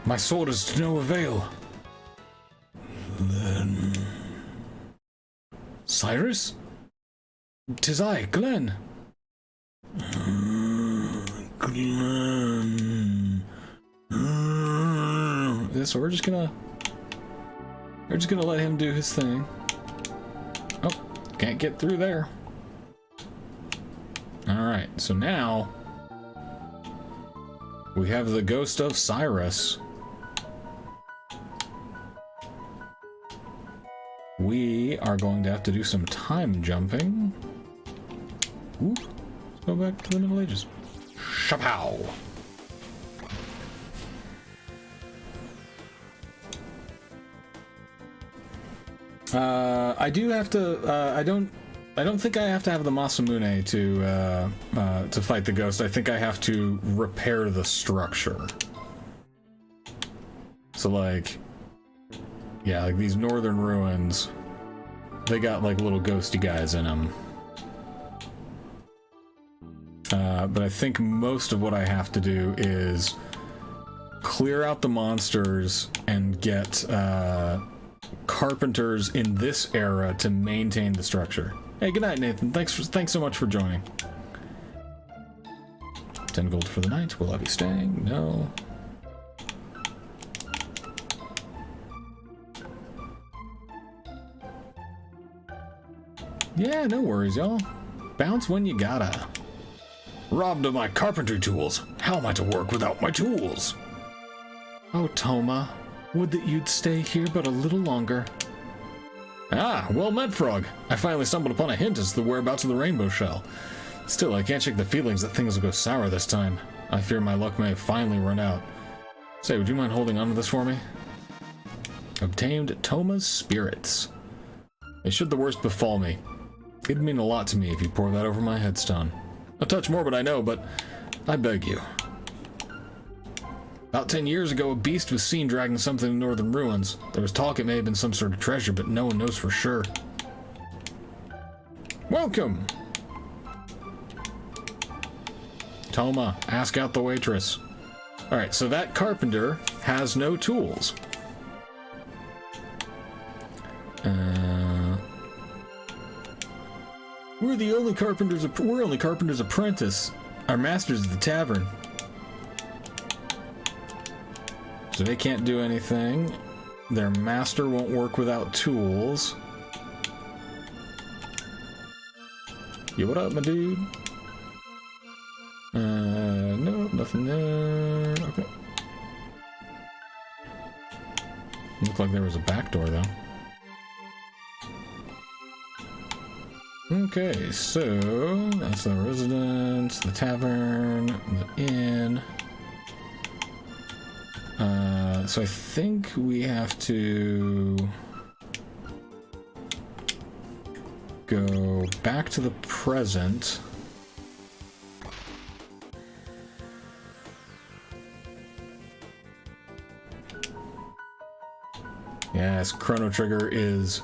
[SPEAKER 1] My sword is to no avail. Then... Cyrus? 'Tis I, Glenn. Glenn. So we're just gonna let him do his thing. Oh, can't get through there. Alright, so now we have the ghost of Cyrus. We are going to have to do some time jumping. Ooh, let's go back to the Middle Ages. Shapow! I do have to. I don't think I have to have the Masamune to fight the ghost. I think I have to repair the structure. So like, yeah, like these northern ruins, they got like little ghosty guys in them. But I think most of what I have to do is clear out the monsters and get carpenters in this era to maintain the structure. Hey, good night, Nathan. Thanks so much for joining. 10 gold for the night. Will I be staying? No. Yeah, no worries, y'all. Bounce when you gotta. Robbed of my carpentry tools. How am I to work without my tools? Oh, Toma. Would that you'd stay here but a little longer. Ah, well met, Frog. I finally stumbled upon a hint as to the whereabouts of the rainbow shell. Still, I can't shake the feelings that things will go sour this time. I fear my luck may have finally run out. Say, would you mind holding on to this for me? Obtained Toma's spirits. And should the worst befall me, it'd mean a lot to me if you pour that over my headstone. A touch morbid, I know, but I beg you. About 10 years ago, a beast was seen dragging something in northern ruins. There was talk it may have been some sort of treasure, but no one knows for sure. Welcome! Toma, ask out the waitress. Alright, so that carpenter has no tools. We're only carpenter's apprentice. Our master's at the tavern. So they can't do anything. Their master won't work without tools. Yeah, what up, my dude? No, nothing there. Okay. Looked like there was a back door, though. Okay, so that's the residence, the tavern, the inn. So I think we have to go back to the present. Yes, Chrono Trigger is,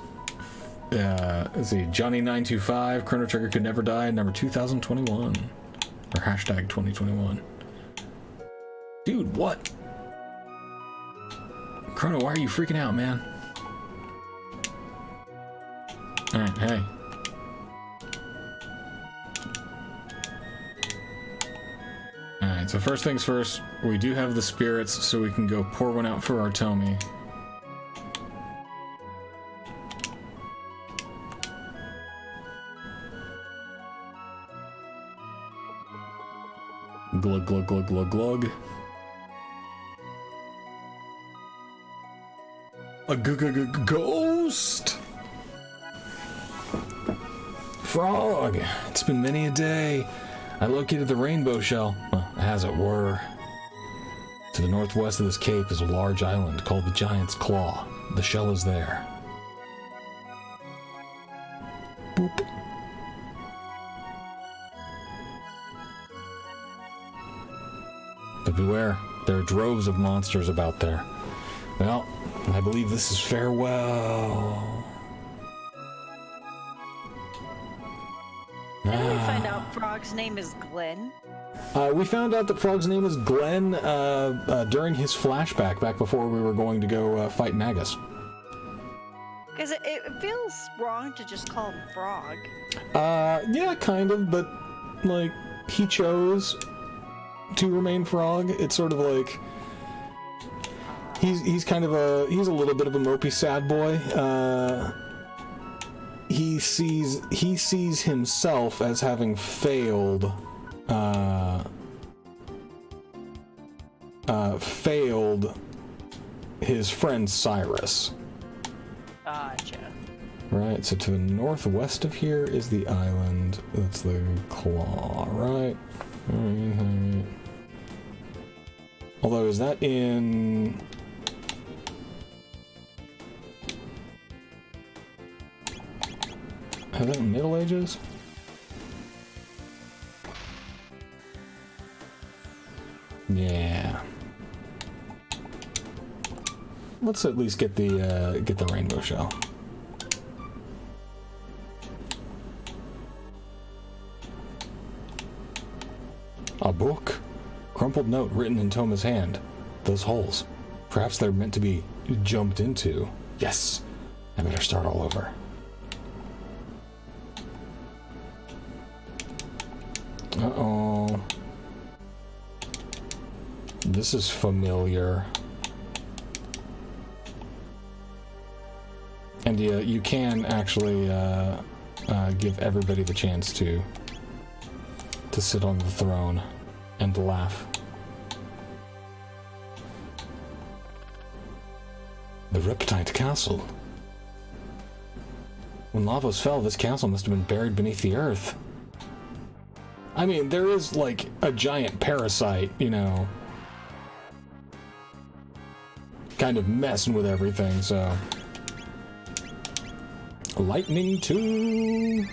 [SPEAKER 1] let's see, Johnny925, Chrono Trigger could never die, number 2021. Or hashtag 2021. Dude, what? Chrono, why are you freaking out, man? Alright, hey. Alright, so first things first, we do have the spirits, so we can go pour one out for our Tomie. Glug, glug, glug, glug, glug. A ghost! Frog! It's been many a day. I located the rainbow shell, well, as it were. To the northwest of this cape is a large island called the Giant's Claw. The shell is there. Boop. But beware, there are droves of monsters about there. Well, I believe this is farewell.
[SPEAKER 2] How did we find out Frog's name is Glenn?
[SPEAKER 1] We found out that Frog's name is Glenn during his flashback, back before we were going to go fight Magus.
[SPEAKER 2] Because it feels wrong to just call him Frog.
[SPEAKER 1] Yeah, kind of, but, like, he chose to remain Frog. It's sort of like he's kind of he's a little bit of a mopey sad boy. He sees himself as having failed his friend Cyrus.
[SPEAKER 2] Gotcha.
[SPEAKER 1] Right, so to the northwest of here is the island. That's the claw, right? Although, is that in... Is that in Middle Ages? Yeah. Let's at least get the rainbow shell. A book. Crumpled note written in Toma's hand. Those holes. Perhaps they're meant to be jumped into. Yes. I better start all over. Uh-oh. This is familiar. And you can actually give everybody the chance to sit on the throne and laugh. The Reptite Castle. When Lavos fell, this castle must have been buried beneath the earth. I mean, there is, like, a giant parasite, you know, kind of messing with everything, so... Lightning 2!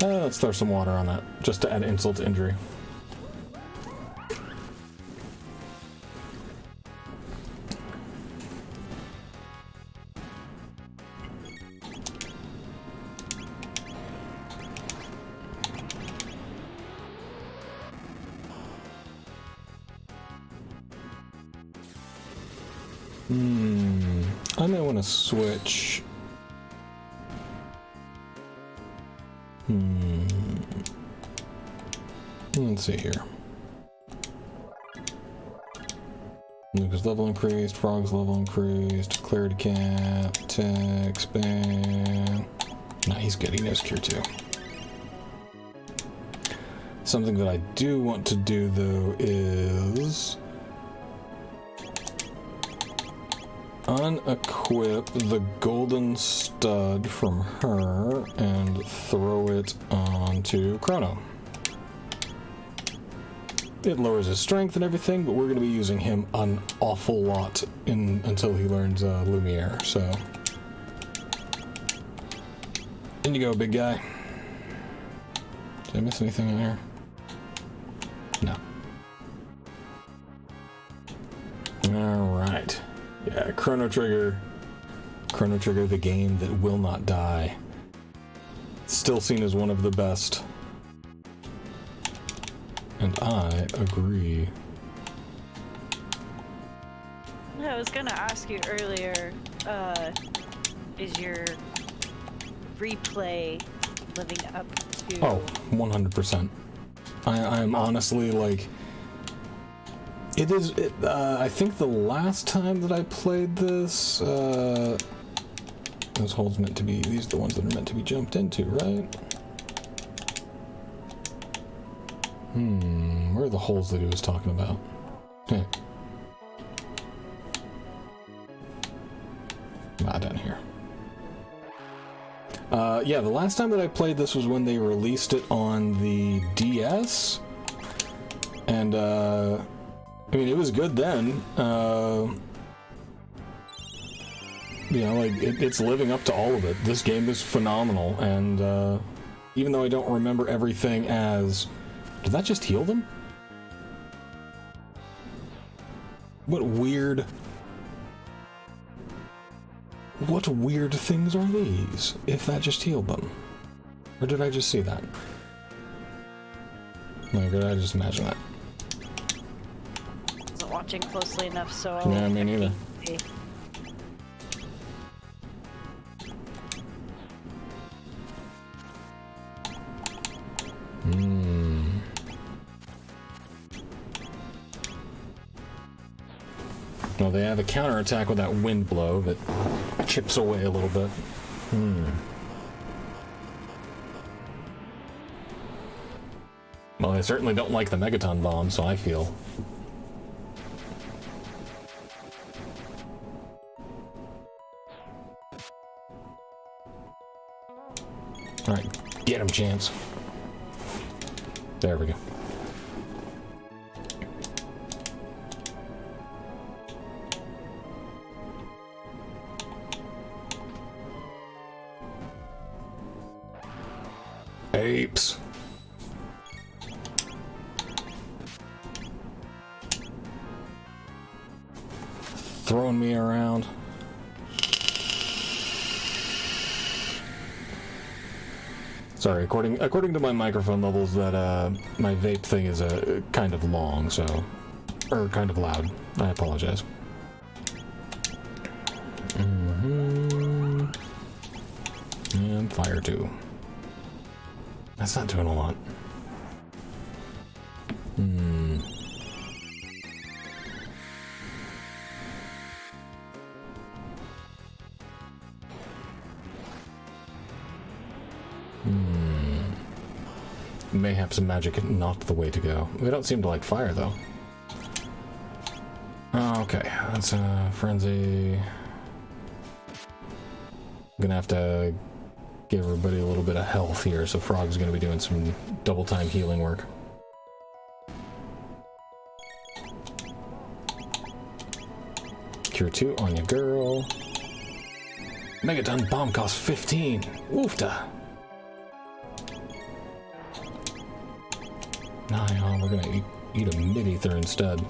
[SPEAKER 1] Let's throw some water on that, just to add insult to injury. I may want to switch. Let's see here. Lucas level increased, Frog's level increased, clarity cap, text, ban. Nah, he's good, he knows Cure 2. Something that I do want to do, though, is... unequip the golden stud from her and throw it onto Chrono. It lowers his strength and everything, but we're going to be using him an awful lot until he learns Lumiere, so... In you go, big guy. Did I miss anything in here? No. Alright. Yeah, Chrono Trigger. Chrono Trigger, the game that will not die. Still seen as one of the best. And I agree.
[SPEAKER 2] I was gonna ask you earlier, is your replay living up to...
[SPEAKER 1] Oh, 100%. I'm honestly, like... It is... I think the last time that I played this... those holes meant to be... These are the ones that are meant to be jumped into, right? Where are the holes that he was talking about? Hey. Down here. Yeah, the last time that I played this was when they released it on the DS. And, I mean, it was good then. You know, like, it's living up to all of it. This game is phenomenal, and, even though I don't remember everything as... Did that just heal them? What weird things are these, if that just healed them? Or did I just see that? Like, did I just imagine that?
[SPEAKER 2] Wasn't watching closely enough, so...
[SPEAKER 1] Yeah, me neither. Well, they have a counterattack with that wind blow that chips away a little bit. Well, they certainly don't like the Megaton bomb, so I feel. Alright, get him, Chance. There we go. Apes. Throwing me around. Sorry, according to my microphone levels, that my vape thing is kind of long, so, or kind of loud. I apologize. And fire too. That's not doing a lot. Mayhaps magic not the way to go. They don't seem to like fire though. Okay, that's a frenzy. I'm gonna have to give everybody a little bit of health here, so Frog's gonna be doing some double time healing work. Cure 2 on your girl. Megaton bomb costs 15. Woofta. Nah, we're gonna eat a mid-ether instead.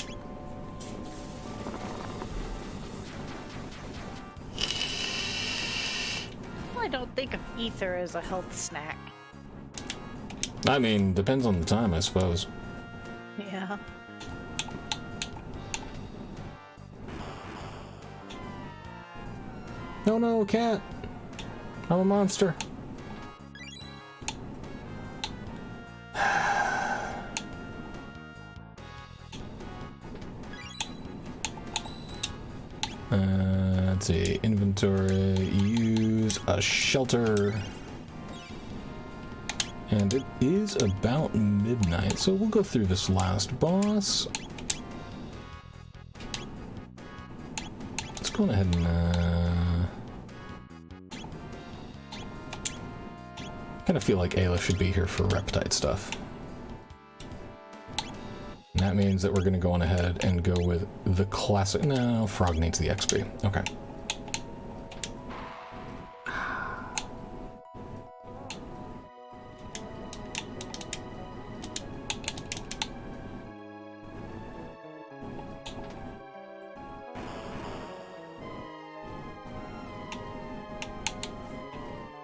[SPEAKER 2] I don't think of ether as a health snack.
[SPEAKER 1] I mean, depends on the time, I suppose.
[SPEAKER 2] Yeah.
[SPEAKER 1] No, cat. I'm a monster. Let's see, inventory, use a shelter. And it is about midnight, so we'll go through this last boss. Let's go on ahead and kind of feel like Ayla should be here for reptite stuff. And that means that we're going to go on ahead and go with the classic. No, Frog needs the XP. Okay.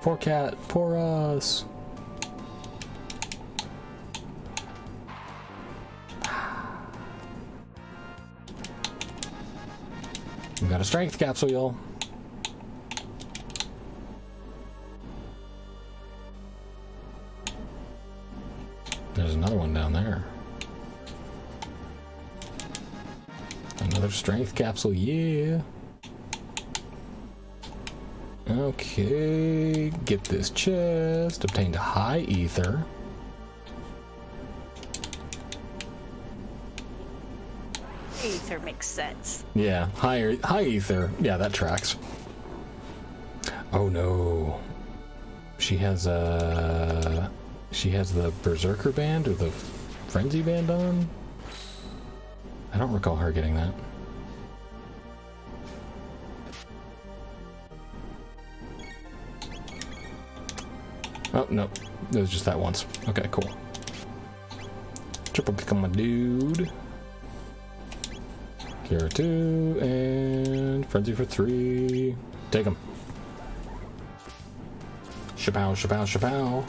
[SPEAKER 1] Poor cat, poor us. We got a strength capsule, y'all. There's another one down there. Another strength capsule, yeah. Okay, get this chest. Obtained high ether.
[SPEAKER 2] Ether makes sense.
[SPEAKER 1] Yeah, high ether. Yeah, that tracks. Oh no. She has the Berserker band or the Frenzy band on? I don't recall her getting that. Oh, no. It was just that once. Okay, cool. Triple kick on my dude. Cure 2, and Frenzy for 3. Take him. Shapow, shapow, shapow.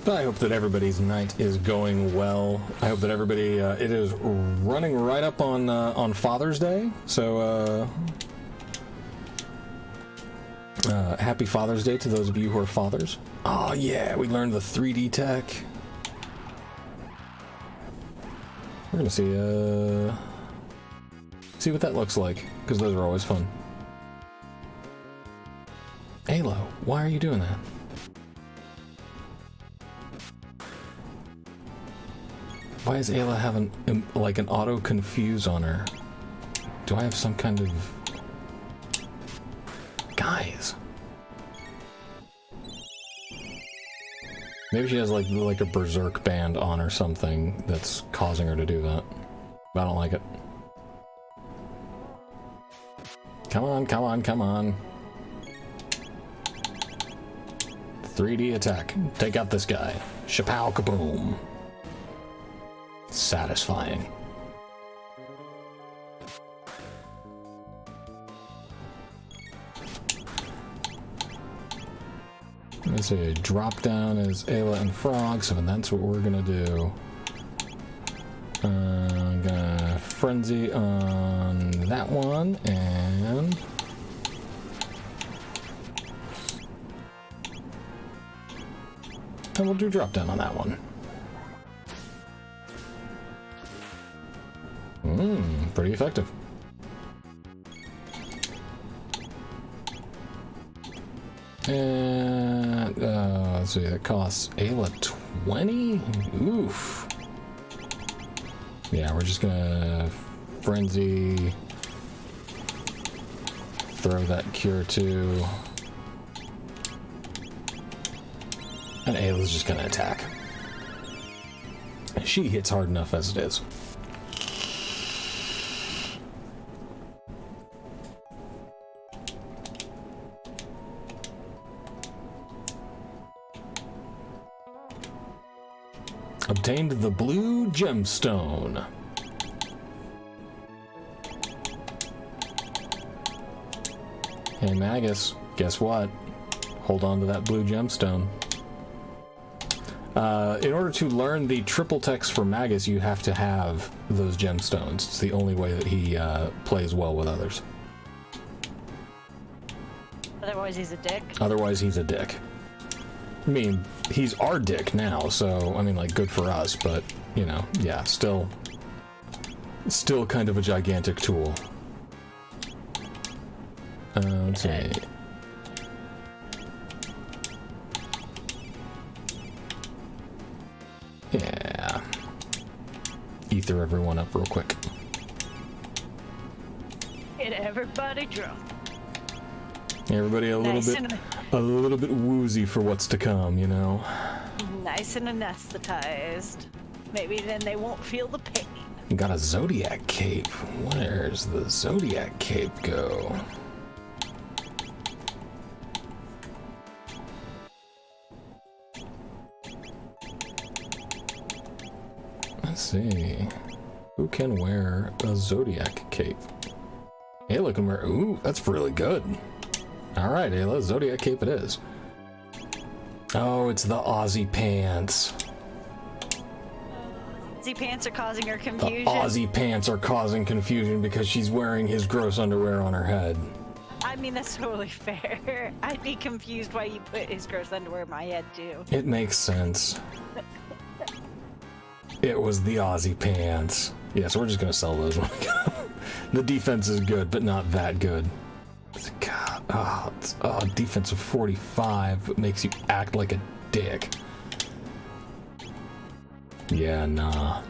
[SPEAKER 1] I hope that everybody's night is going well. I hope that everybody, it is running right up on Father's Day, so happy Father's Day to those of you who are fathers. Oh yeah, we learned the 3D tech. We're gonna see what that looks like, because those are always fun. Ayla, why are you doing that? Why is Ayla having like an auto confuse on her? Do I have some kind of... Guys. Maybe she has like a berserk band on or something that's causing her to do that. But I don't like it. Come on, come on, come on. 3D attack. Take out this guy. Shapow kaboom. Satisfying. Let's see, drop down is Ayla and Frog, so that's what we're gonna do. I'm gonna frenzy on that one, and we'll do drop down on that one. Pretty effective. And let's see, that costs Ayla 20? Oof. Yeah, we're just gonna frenzy, throw that cure 2, and Ayla's just gonna attack. She hits hard enough as it is. Obtained the blue gemstone. Hey Magus, guess what? Hold on to that blue gemstone. In order to learn the triple text for Magus, you have to have those gemstones. It's the only way that he plays well with others.
[SPEAKER 2] Otherwise he's a dick?
[SPEAKER 1] Otherwise he's a dick. I mean, he's our dick now, so, I mean, like, good for us, but, you know, yeah, still kind of a gigantic tool. Let's see. Yeah. Ether everyone up real quick.
[SPEAKER 2] Get everybody drunk.
[SPEAKER 1] Everybody a little bit woozy for what's to come, you know.
[SPEAKER 2] Nice and anesthetized. Maybe then they won't feel the pain.
[SPEAKER 1] Got a Zodiac cape. Where's the Zodiac cape go? Let's see. Who can wear a Zodiac cape? Ayla can wear. Ooh, that's really good. Alright, Ayla, Zodiac cape it is. Oh, it's the Aussie pants.
[SPEAKER 2] Aussie pants are causing her confusion.
[SPEAKER 1] The Aussie pants are causing confusion because she's wearing his gross underwear on her head.
[SPEAKER 2] I mean, that's totally fair. I'd be confused why you put his gross underwear in my head, too.
[SPEAKER 1] It makes sense. It was the Aussie pants. Yeah, so we're just gonna sell those. The defense is good, but not that good. God, defense of 45, but makes you act like a dick. Yeah, nah.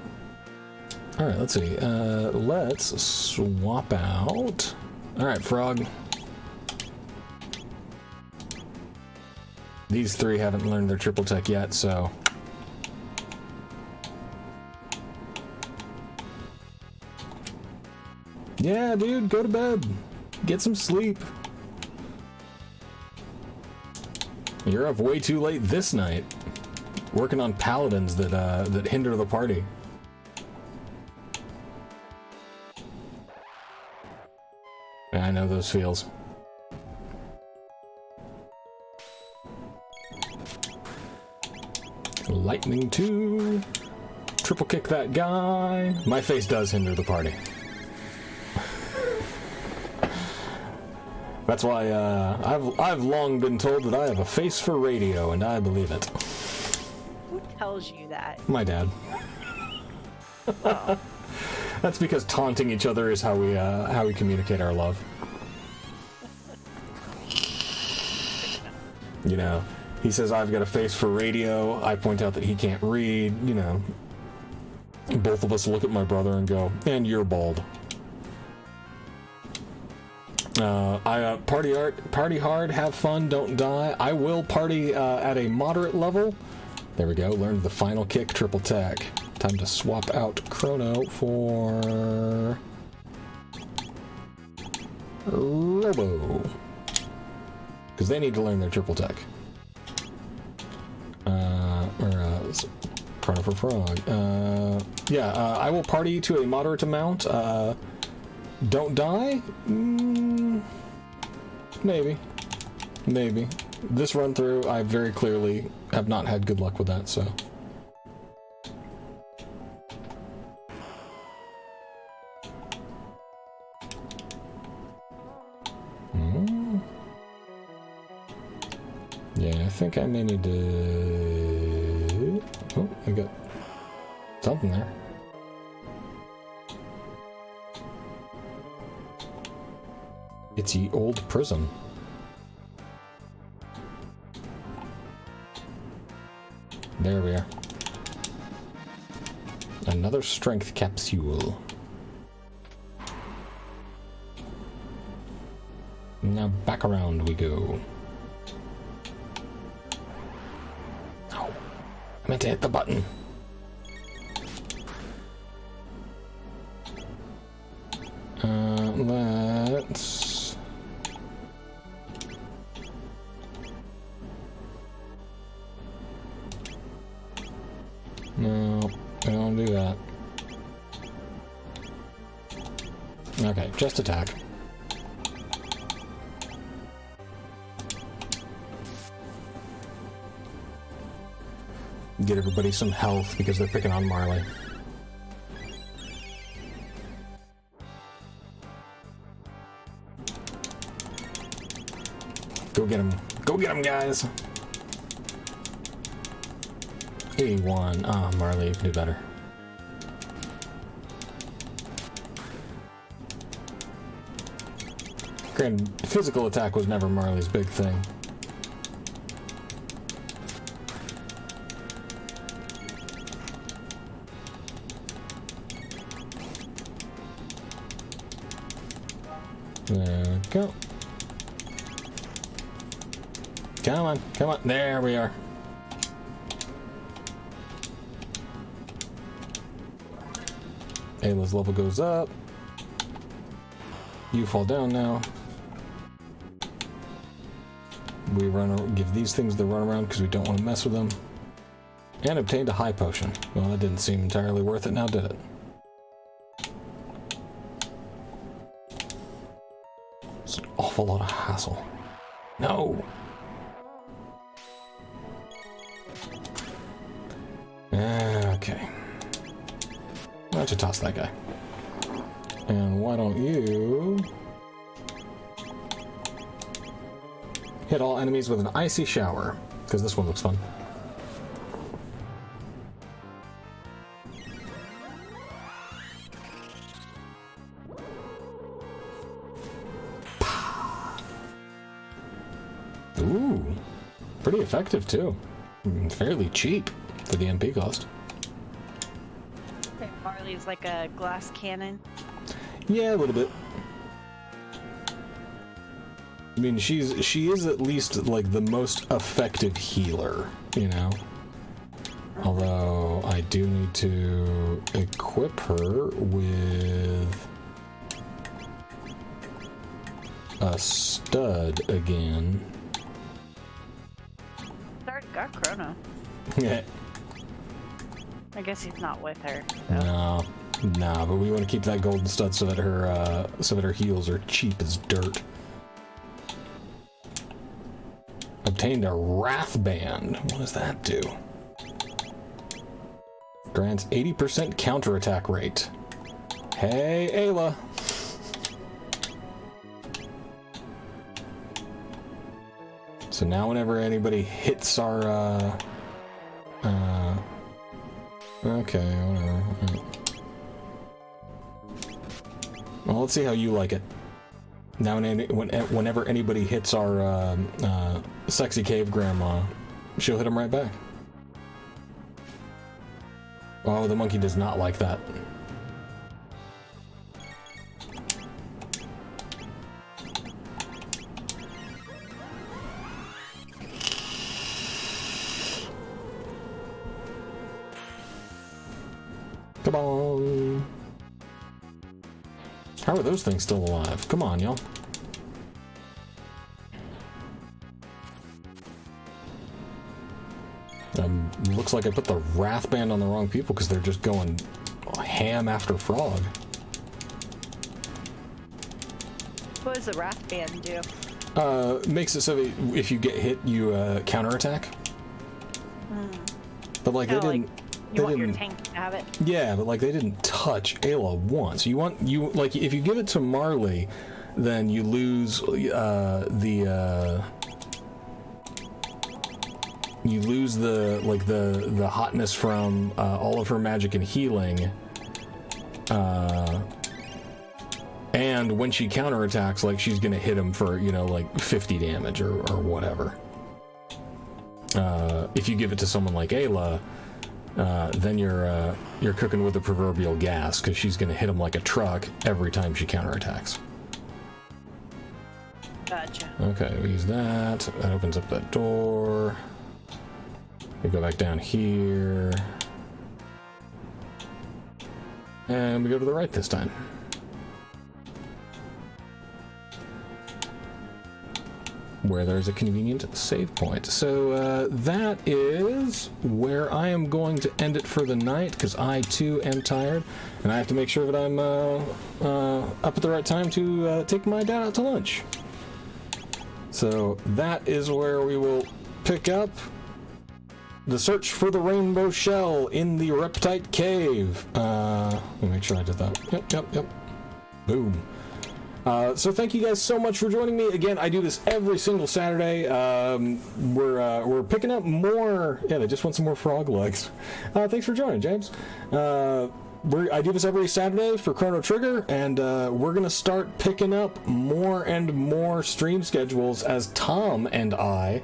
[SPEAKER 1] Alright, let's see. Let's swap out. Alright, Frog. These three haven't learned their triple tech yet, so... Yeah, dude, go to bed. Get some sleep. You're up way too late this night. Working on paladins that hinder the party. Yeah, I know those feels. Lightning 2. Triple kick that guy. My face does hinder the party. That's why I've long been told that I have a face for radio, and I believe it.
[SPEAKER 2] Who tells you that?
[SPEAKER 1] My dad.
[SPEAKER 2] Well.
[SPEAKER 1] That's because taunting each other is how we communicate our love. You know, he says I've got a face for radio. I point out that he can't read. You know, both of us look at my brother and go, "And you're bald." Party hard, have fun, don't die. I will party at a moderate level. There we go, learned the final kick, triple tech. Time to swap out Chrono for... Robo. Because they need to learn their triple tech. Chrono for Frog. I will party to a moderate amount. Don't die? Maybe. Maybe. This run through, I very clearly have not had good luck with that, so. Yeah, I think I may need to... Oh, I got something there. It's the old prism. There we are. Another strength capsule. Now back around we go. Oh, I meant to hit the button. Let's... No, I don't do that. Okay, just attack. Get everybody some health because they're picking on Marley. Go get him. Go get him, guys! 81. Ah, Marley, you can do better. Granted, physical attack was never Marley's big thing. There we go. Come on, come on. There we are. Ayla's level goes up. You fall down now. We give these things the run around because we don't want to mess with them. And obtained a high potion. Well, that didn't seem entirely worth it now, did it? It's an awful lot of hassle. No! Okay. Why don't you toss that guy? And why don't you hit all enemies with an icy shower? Because this one looks fun. Ooh, pretty effective too. Fairly cheap for the MP cost.
[SPEAKER 2] Marley's like a glass cannon.
[SPEAKER 1] Yeah, a little bit. I mean, she is at least like the most effective healer, you know. Although I do need to equip her with a stud again.
[SPEAKER 2] Already got Chrono.
[SPEAKER 1] Yeah.
[SPEAKER 2] I guess he's not with her.
[SPEAKER 1] So. No, but we want to keep that golden stud so that her heals are cheap as dirt. Obtained a Wrath Band. What does that do? Grants 80% counterattack rate. Hey, Ayla. So now whenever anybody hits our, okay, whatever. Well, let's see how you like it. Now, whenever anybody hits our sexy cave grandma, she'll hit him right back. Oh, the monkey does not like that. Come on. How are those things still alive? Come on, y'all. Looks like I put the Wrath Band on the wrong people because they're just going ham after Frog.
[SPEAKER 2] What does the Wrath Band do?
[SPEAKER 1] Makes it so that if you get hit, you counterattack. But like they didn't.
[SPEAKER 2] You want your tank to have it? Yeah,
[SPEAKER 1] but like they didn't touch Ayla once. You like if you give it to Marley, then you lose the hotness from all of her magic and healing. And when she counterattacks, like she's gonna hit him for, you know, like 50 damage or whatever. If you give it to someone like Ayla, then you're cooking with the proverbial gas because she's gonna hit him like a truck every time she counterattacks.
[SPEAKER 2] Gotcha.
[SPEAKER 1] Okay, we use that. That opens up that door. We go back down here. And we go to the right this time. Where there's a convenient save point. So that is where I am going to end it for the night, because I too am tired, and I have to make sure that I'm up at the right time to take my dad out to lunch. So that is where we will pick up the search for the rainbow shell in the Reptite Cave. Let me make sure I did that. Yep. Boom. So thank you guys so much for joining me. Again, I do this every single Saturday. We're picking up more. Yeah, they just want some more frog legs. Thanks for joining, James. I do this every Saturday for Chrono Trigger, and we're gonna start picking up more and more stream schedules as Tom and I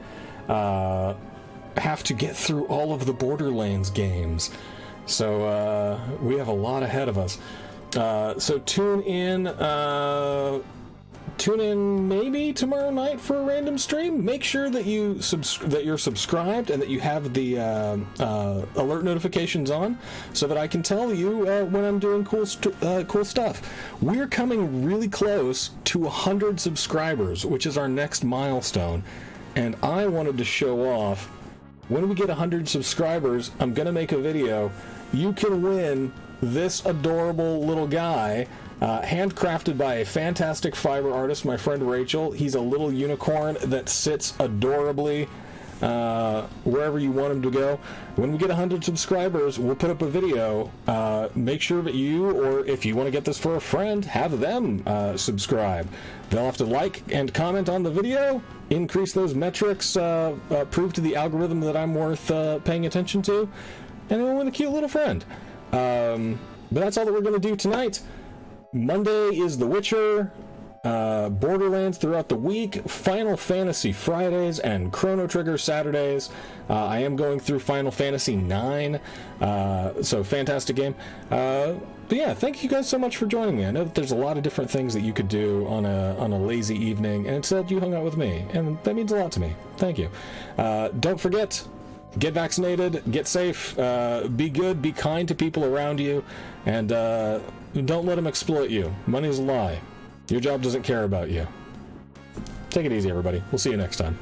[SPEAKER 1] have to get through all of the Borderlands games. So we have a lot ahead of us. So tune in tune in maybe tomorrow night for a random stream. Make sure that you're subscribed and that you have the alert notifications on, so that I can tell you when I'm doing cool stuff. We're coming really close to 100 subscribers, which is our next milestone, and I wanted to show off. When we get 100 subscribers, I'm gonna make a video. You can win this adorable little guy, handcrafted by a fantastic fiber artist, my friend Rachel. He's a little unicorn that sits adorably wherever you want him to go. When we get 100 subscribers, we'll put up a video. Make sure that you, or if you want to get this for a friend, have them subscribe. They'll have to like and comment on the video, increase those metrics, prove to the algorithm that I'm worth paying attention to, and then we'll win a cute little friend. But that's all that we're going to do tonight. Monday is The Witcher, Borderlands throughout the week, Final Fantasy Fridays, and Chrono Trigger Saturdays. I am going through Final Fantasy 9, so fantastic game. But yeah, thank you guys so much for joining me. I know that there's a lot of different things that you could do on a lazy evening, and instead you hung out with me, and that means a lot to me. Thank you. Don't forget, get vaccinated, get safe, be good, be kind to people around you, and don't let them exploit you. Money's a lie. Your job doesn't care about you. Take it easy, everybody. We'll see you next time.